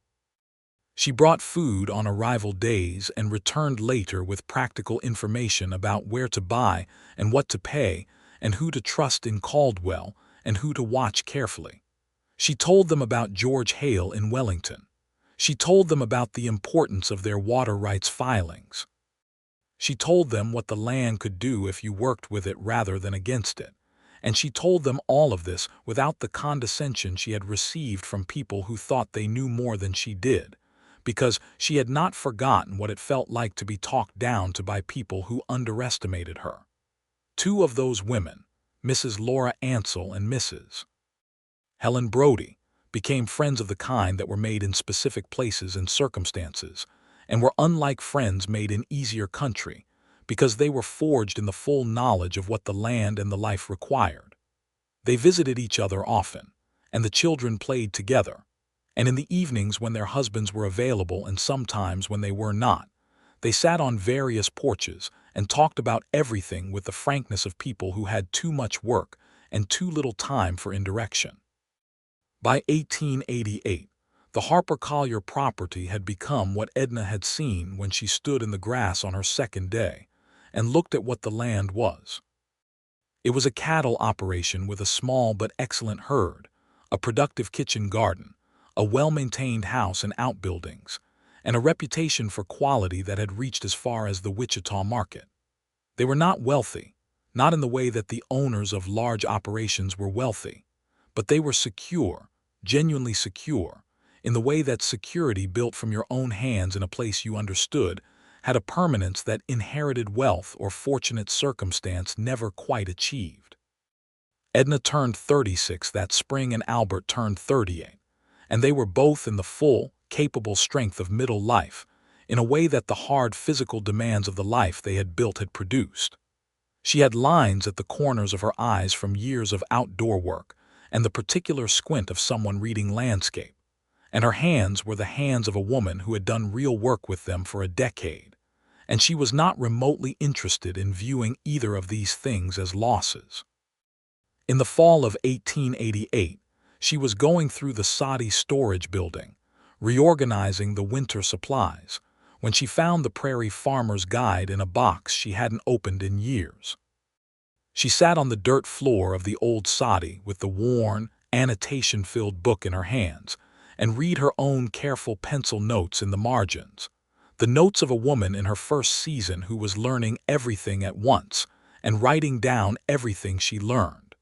She brought food on arrival days and returned later with practical information about where to buy and what to pay and who to trust in Caldwell and who to watch carefully. She told them about George Hale in Wellington. She told them about the importance of their water rights filings. She told them what the land could do if you worked with it rather than against it, and she told them all of this without the condescension she had received from people who thought they knew more than she did, because she had not forgotten what it felt like to be talked down to by people who underestimated her. 2 of those women, Mrs. Laura Ansell and Mrs. Helen Brodie, became friends of the kind that were made in specific places and circumstances, and were unlike friends made in easier country, because they were forged in the full knowledge of what the land and the life required. They visited each other often, and the children played together, and in the evenings when their husbands were available and sometimes when they were not, they sat on various porches and talked about everything with the frankness of people who had too much work and too little time for indirection. By 1888, the Harper Collier property had become what Edna had seen when she stood in the grass on her second day and looked at what the land was. It was a cattle operation with a small but excellent herd, a productive kitchen garden, a well-maintained house and outbuildings, and a reputation for quality that had reached as far as the Wichita market. They were not wealthy, not in the way that the owners of large operations were wealthy, but they were secure, genuinely secure, in the way that security built from your own hands in a place you understood had a permanence that inherited wealth or fortunate circumstance never quite achieved. Edna turned 36 that spring and Albert turned 38, and they were both in the full, capable strength of middle life, in a way that the hard physical demands of the life they had built had produced. She had lines at the corners of her eyes from years of outdoor work and the particular squint of someone reading landscape, and her hands were the hands of a woman who had done real work with them for a decade, and she was not remotely interested in viewing either of these things as losses. In the fall of 1888, she was going through the Soddy storage building, reorganizing the winter supplies, when she found the Prairie Farmer's Guide in a box she hadn't opened in years. She sat on the dirt floor of the old Soddy with the worn, annotation-filled book in her hands, and read her own careful pencil notes in the margins, the notes of a woman in her first season who was learning everything at once and writing down everything she learned.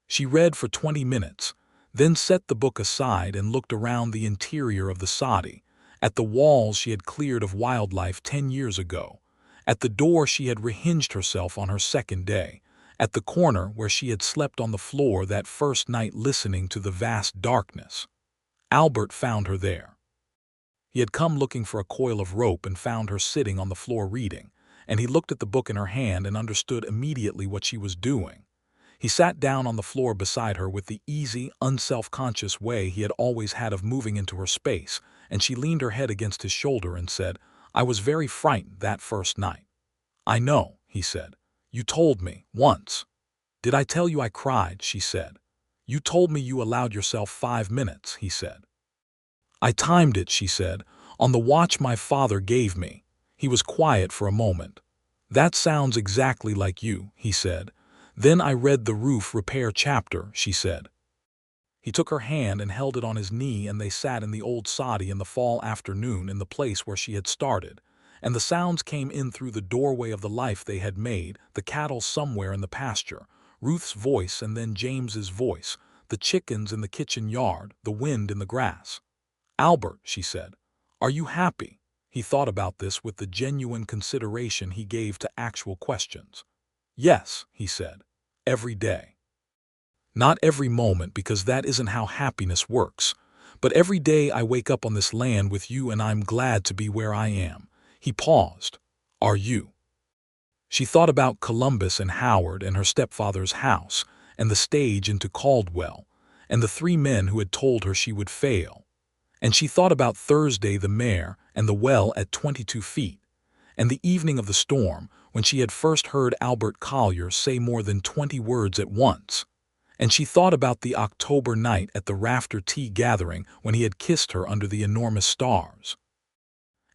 She read for 20 minutes, then set the book aside and looked around the interior of the Soddy, at the walls she had cleared of wildlife 10 years ago, at the door she had rehinged herself on her second day, at the corner where she had slept on the floor that first night listening to the vast darkness. Albert found her there. He had come looking for a coil of rope and found her sitting on the floor reading, and he looked at the book in her hand and understood immediately what she was doing. He sat down on the floor beside her with the easy, unself-conscious way he had always had of moving into her space, and she leaned her head against his shoulder and said, "I was very frightened that first night." "I know," he said. "You told me, once." "Did I tell you I cried?" she said. "You told me you allowed yourself 5 minutes," he said. "I timed it," she said, "on the watch my father gave me." He was quiet for a moment. "That sounds exactly like you," he said. Then I read the roof repair chapter, she said. He took her hand and held it on his knee, and they sat in the old soddy in the fall afternoon in the place where she had started, and the sounds came in through the doorway of the life they had made, the cattle somewhere in the pasture, Ruth's voice and then James's voice, the chickens in the kitchen yard, the wind in the grass. "Albert," she said, "are you happy?" He thought about this with the genuine consideration he gave to actual questions. "Yes," he said, "every day. Not every moment, because that isn't how happiness works. But every day I wake up on this land with you, and I'm glad to be where I am." He paused. "Are you?" She thought about Columbus and Howard and her stepfather's house, and the stage into Caldwell, and the 3 men who had told her she would fail. And she thought about Thursday the mare and the well at 22 feet, and the evening of the storm when she had first heard Albert Collier say more than 20 words at once. And she thought about the October night at the rafter tea gathering when he had kissed her under the enormous stars.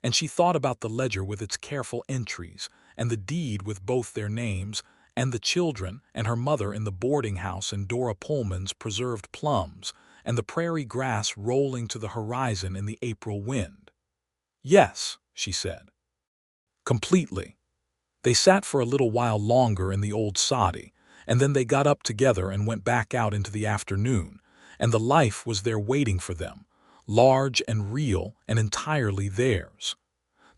And she thought about the ledger with its careful entries, and the deed with both their names, and the children, and her mother in the boarding house, and Dora Pullman's preserved plums, and the prairie grass rolling to the horizon in the April wind. "Yes," she said. "Completely." They sat for a little while longer in the old soddy, and then they got up together and went back out into the afternoon, and the life was there waiting for them, large and real and entirely theirs.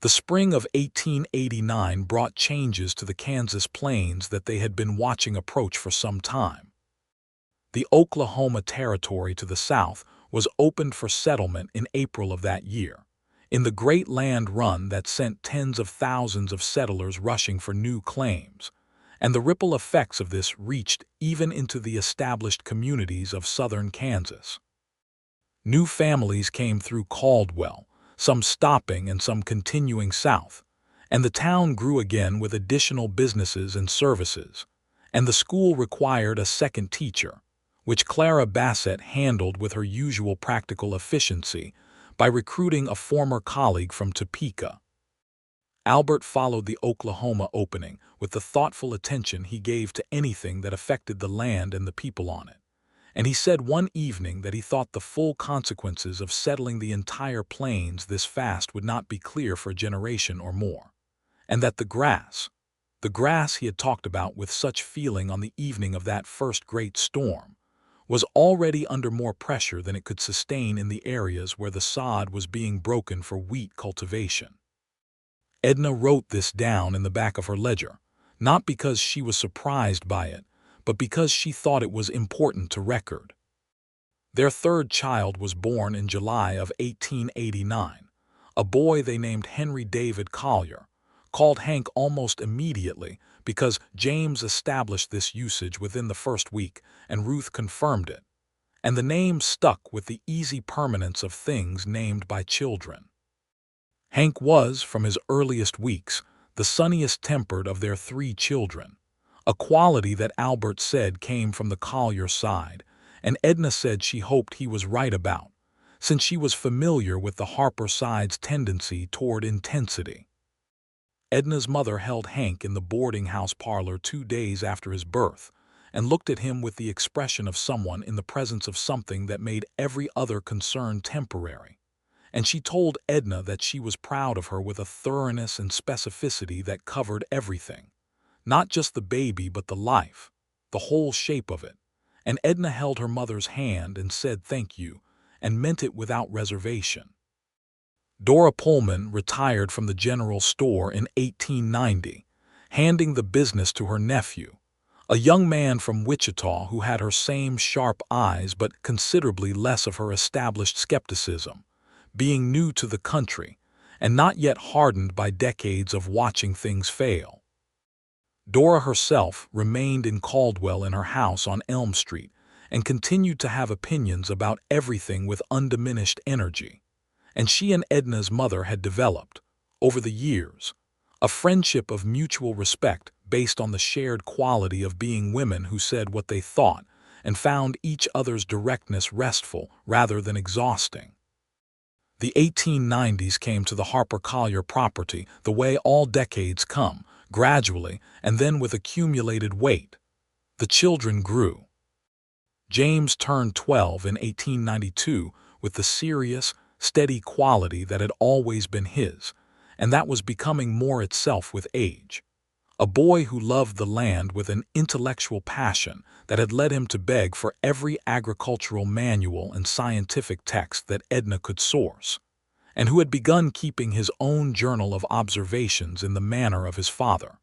The spring of 1889 brought changes to the Kansas plains that they had been watching approach for some time. The Oklahoma Territory to the south was opened for settlement in April of that year, in the great land run that sent tens of thousands of settlers rushing for new claims, and the ripple effects of this reached even into the established communities of southern Kansas. New families came through Caldwell, some stopping and some continuing south, and the town grew again with additional businesses and services, and the school required a second teacher, which Clara Bassett handled with her usual practical efficiency by recruiting a former colleague from Topeka. Albert followed the Oklahoma opening with the thoughtful attention he gave to anything that affected the land and the people on it, and he said one evening that he thought the full consequences of settling the entire plains this fast would not be clear for a generation or more, and that the grass he had talked about with such feeling on the evening of that first great storm, was already under more pressure than it could sustain in the areas where the sod was being broken for wheat cultivation. Edna wrote this down in the back of her ledger, not because she was surprised by it, but because she thought it was important to record. Their 3rd child was born in July of 1889, a boy they named Henry David Collier, called Hank almost immediately because James established this usage within the first week and Ruth confirmed it, and the name stuck with the easy permanence of things named by children. Hank was, from his earliest weeks, the sunniest tempered of their 3 children, a quality that Albert said came from the Collier side, and Edna said she hoped he was right about, since she was familiar with the Harper side's tendency toward intensity. Edna's mother held Hank in the boarding house parlor 2 days after his birth, and looked at him with the expression of someone in the presence of something that made every other concern temporary. And she told Edna that she was proud of her with a thoroughness and specificity that covered everything, not just the baby but the life, the whole shape of it. And Edna held her mother's hand and said thank you, and meant it without reservation. Dora Pullman retired from the general store in 1890, handing the business to her nephew, a young man from Wichita who had her same sharp eyes but considerably less of her established skepticism, being new to the country and not yet hardened by decades of watching things fail. Dora herself remained in Caldwell in her house on Elm Street and continued to have opinions about everything with undiminished energy, and she and Edna's mother had developed, over the years, a friendship of mutual respect based on the shared quality of being women who said what they thought and found each other's directness restful rather than exhausting. The 1890s came to the Harper Collier property the way all decades come, gradually and then with accumulated weight. The children grew. James turned 12 in 1892 with the serious, steady quality that had always been his, and that was becoming more itself with age. A boy who loved the land with an intellectual passion that had led him to beg for every agricultural manual and scientific text that Edna could source, and who had begun keeping his own journal of observations in the manner of his father,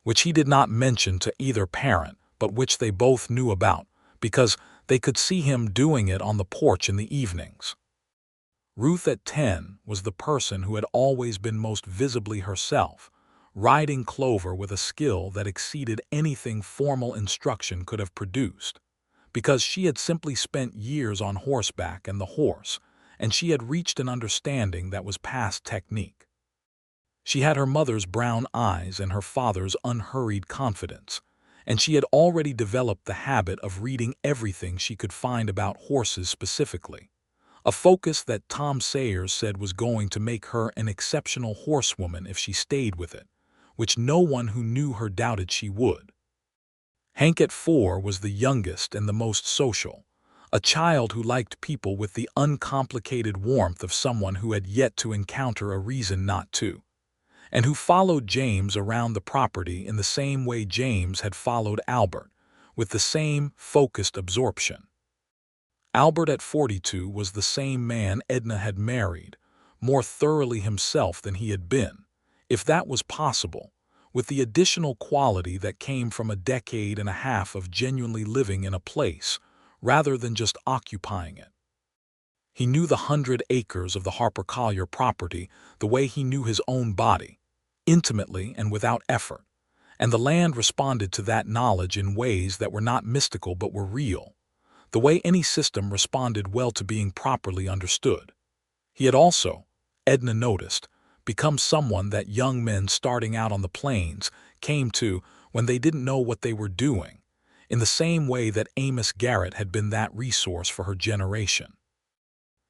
which he did not mention to either parent, but which they both knew about, because they could see him doing it on the porch in the evenings. Ruth at 10 was the person who had always been most visibly herself, riding Clover with a skill that exceeded anything formal instruction could have produced, because she had simply spent years on horseback and the horse, and she had reached an understanding that was past technique. She had her mother's brown eyes and her father's unhurried confidence, and she had already developed the habit of reading everything she could find about horses specifically, a focus that Tom Sayers said was going to make her an exceptional horsewoman if she stayed with it, which no one who knew her doubted she would. Hank at 4 was the youngest and the most social, a child who liked people with the uncomplicated warmth of someone who had yet to encounter a reason not to, and who followed James around the property in the same way James had followed Albert, with the same focused absorption. Albert at 42 was the same man Edna had married, more thoroughly himself than he had been, if that was possible, with the additional quality that came from a decade and a half of genuinely living in a place, rather than just occupying it. He knew the 100 acres of the Harper Collier property the way he knew his own body, intimately and without effort, and the land responded to that knowledge in ways that were not mystical but were real, the way any system responded well to being properly understood. He had also, Edna noticed, become someone that young men starting out on the plains came to when they didn't know what they were doing, in the same way that Amos Garrett had been that resource for her generation.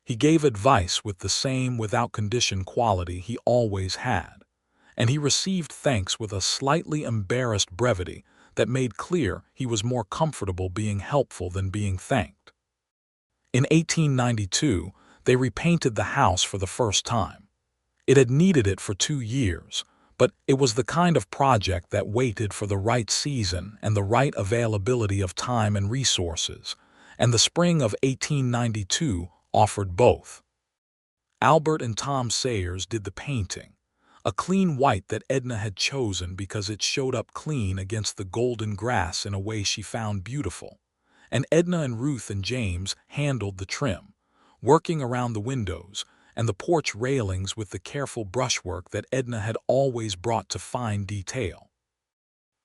He gave advice with the same without condition quality he always had, and he received thanks with a slightly embarrassed brevity that made clear he was more comfortable being helpful than being thanked. In 1892, they repainted the house for the first time. It had needed it for 2 years, but it was the kind of project that waited for the right season and the right availability of time and resources, and the spring of 1892 offered both. Albert and Tom Sayers did the painting, a clean white that Edna had chosen because it showed up clean against the golden grass in a way she found beautiful, and Edna and Ruth and James handled the trim, working around the windows and the porch railings with the careful brushwork that Edna had always brought to fine detail.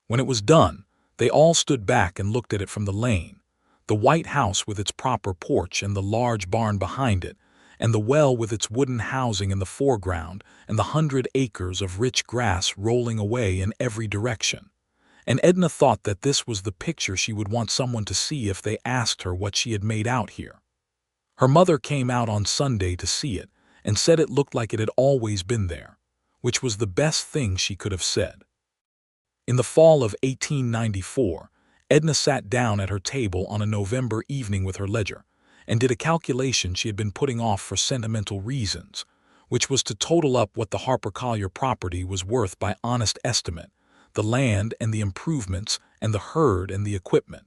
When it was done, they all stood back and looked at it from the lane, the white house with its proper porch and the large barn behind it, and the well with its wooden housing in the foreground and the 100 acres of rich grass rolling away in every direction. And Edna thought that this was the picture she would want someone to see if they asked her what she had made out here. Her mother came out on Sunday to see it and said it looked like it had always been there, which was the best thing she could have said. In the fall of 1894, Edna sat down at her table on a November evening with her ledger and did a calculation she had been putting off for sentimental reasons, which was to total up what the Harper Collier property was worth by honest estimate, the land and the improvements and the herd and the equipment.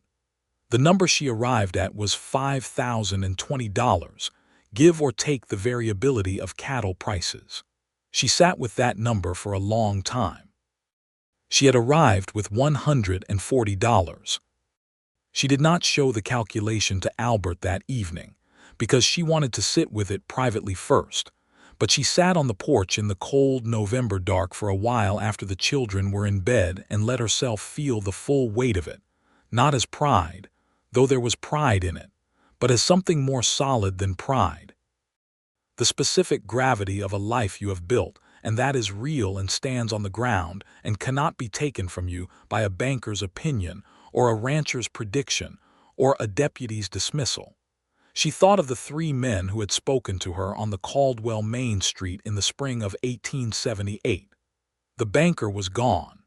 The number she arrived at was $5,020, give or take the variability of cattle prices. She sat with that number for a long time. She had arrived with $140. She did not show the calculation to Albert that evening, because she wanted to sit with it privately first, but she sat on the porch in the cold November dark for a while after the children were in bed and let herself feel the full weight of it, not as pride, though there was pride in it, but as something more solid than pride. The specific gravity of a life you have built, and that is real and stands on the ground and cannot be taken from you by a banker's opinion or a rancher's prediction or a deputy's dismissal. She thought of the 3 men who had spoken to her on the Caldwell Main Street in the spring of 1878. The banker was gone.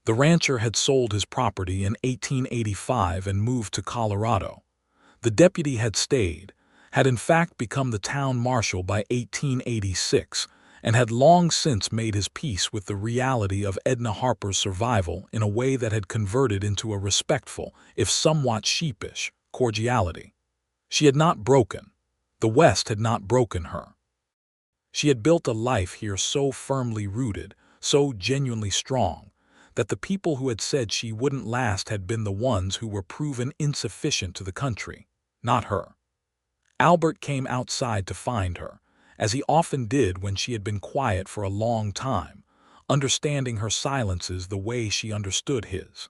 The rancher had sold his property in 1885 and moved to Colorado. The deputy had stayed, had in fact become the town marshal by 1886, and had long since made his peace with the reality of Edna Harper's survival in a way that had converted into a respectful, if somewhat sheepish, cordiality. She had not broken. The West had not broken her. She had built a life here so firmly rooted, so genuinely strong, that the people who had said she wouldn't last had been the ones who were proven insufficient to the country, not her. Albert came outside to find her, as he often did when she had been quiet for a long time, understanding her silences the way she understood his.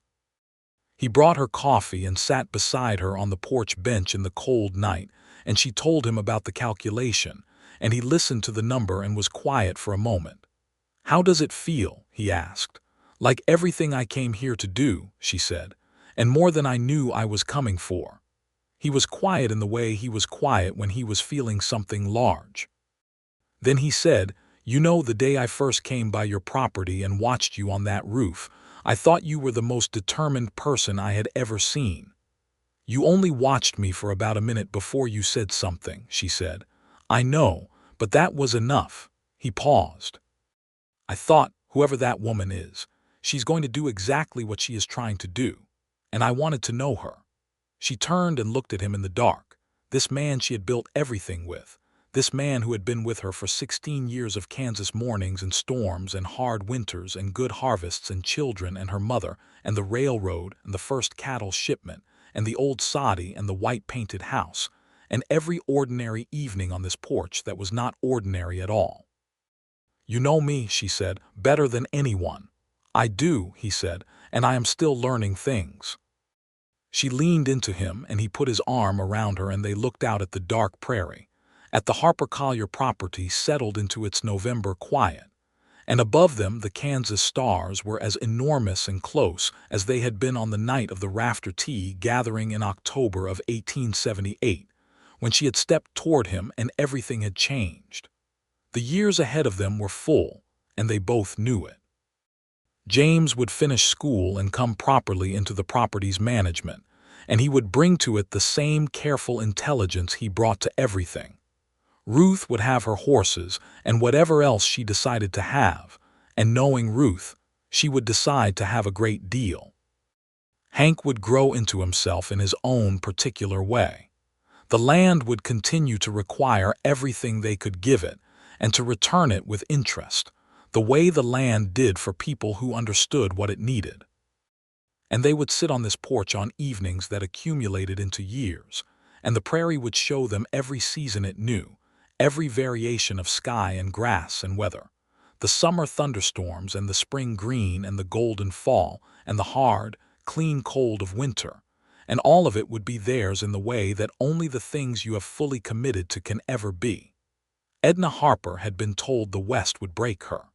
He brought her coffee and sat beside her on the porch bench in the cold night, and she told him about the calculation, and he listened to the number and was quiet for a moment. "How does it feel?" he asked. "Like everything I came here to do," she said, "and more than I knew I was coming for." He was quiet in the way he was quiet when he was feeling something large. Then he said, "You know, the day I first came by your property and watched you on that roof, I thought you were the most determined person I had ever seen." "You only watched me for about a minute before you said something," she said. "I know, but that was enough." He paused. "I thought, whoever that woman is, she's going to do exactly what she is trying to do, and I wanted to know her." She turned and looked at him in the dark. This man she had built everything with. This man who had been with her for 16 years of Kansas mornings and storms and hard winters and good harvests and children and her mother and the railroad and the first cattle shipment and the old soddy and the white-painted house and every ordinary evening on this porch that was not ordinary at all. "You know me," she said, "better than anyone." "I do," he said, "and I am still learning things." She leaned into him, and he put his arm around her, and they looked out at the dark prairie, at the Harper Collier property settled into its November quiet, and above them the Kansas stars were as enormous and close as they had been on the night of the rafter tea gathering in October of 1878, when she had stepped toward him and everything had changed. The years ahead of them were full, and they both knew it. James would finish school and come properly into the property's management, and he would bring to it the same careful intelligence he brought to everything. Ruth would have her horses and whatever else she decided to have, and knowing Ruth, she would decide to have a great deal. Hank would grow into himself in his own particular way. The land would continue to require everything they could give it, and to return it with interest, the way the land did for people who understood what it needed. And they would sit on this porch on evenings that accumulated into years, and the prairie would show them every season it knew, every variation of sky and grass and weather, the summer thunderstorms and the spring green and the golden fall and the hard, clean cold of winter, and all of it would be theirs in the way that only the things you have fully committed to can ever be. Edna Harper had been told the West would break her.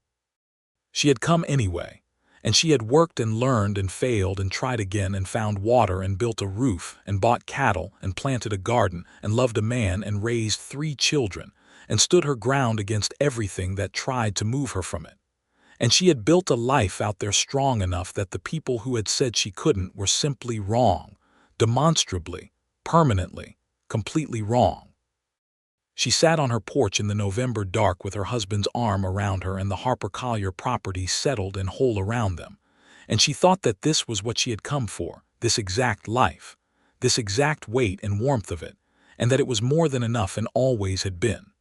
She had come anyway, and she had worked and learned and failed and tried again and found water and built a roof and bought cattle and planted a garden and loved a man and raised 3 children and stood her ground against everything that tried to move her from it. And she had built a life out there strong enough that the people who had said she couldn't were simply wrong, demonstrably, permanently, completely wrong. She sat on her porch in the November dark with her husband's arm around her and the Harper Collier property settled and whole around them, and she thought that this was what she had come for, this exact life, this exact weight and warmth of it, and that it was more than enough and always had been.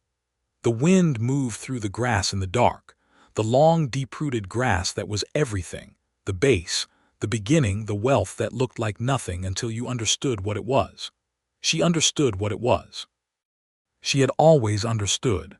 The wind moved through the grass in the dark, the long deep-rooted grass that was everything, the base, the beginning, the wealth that looked like nothing until you understood what it was. She understood what it was. She had always understood.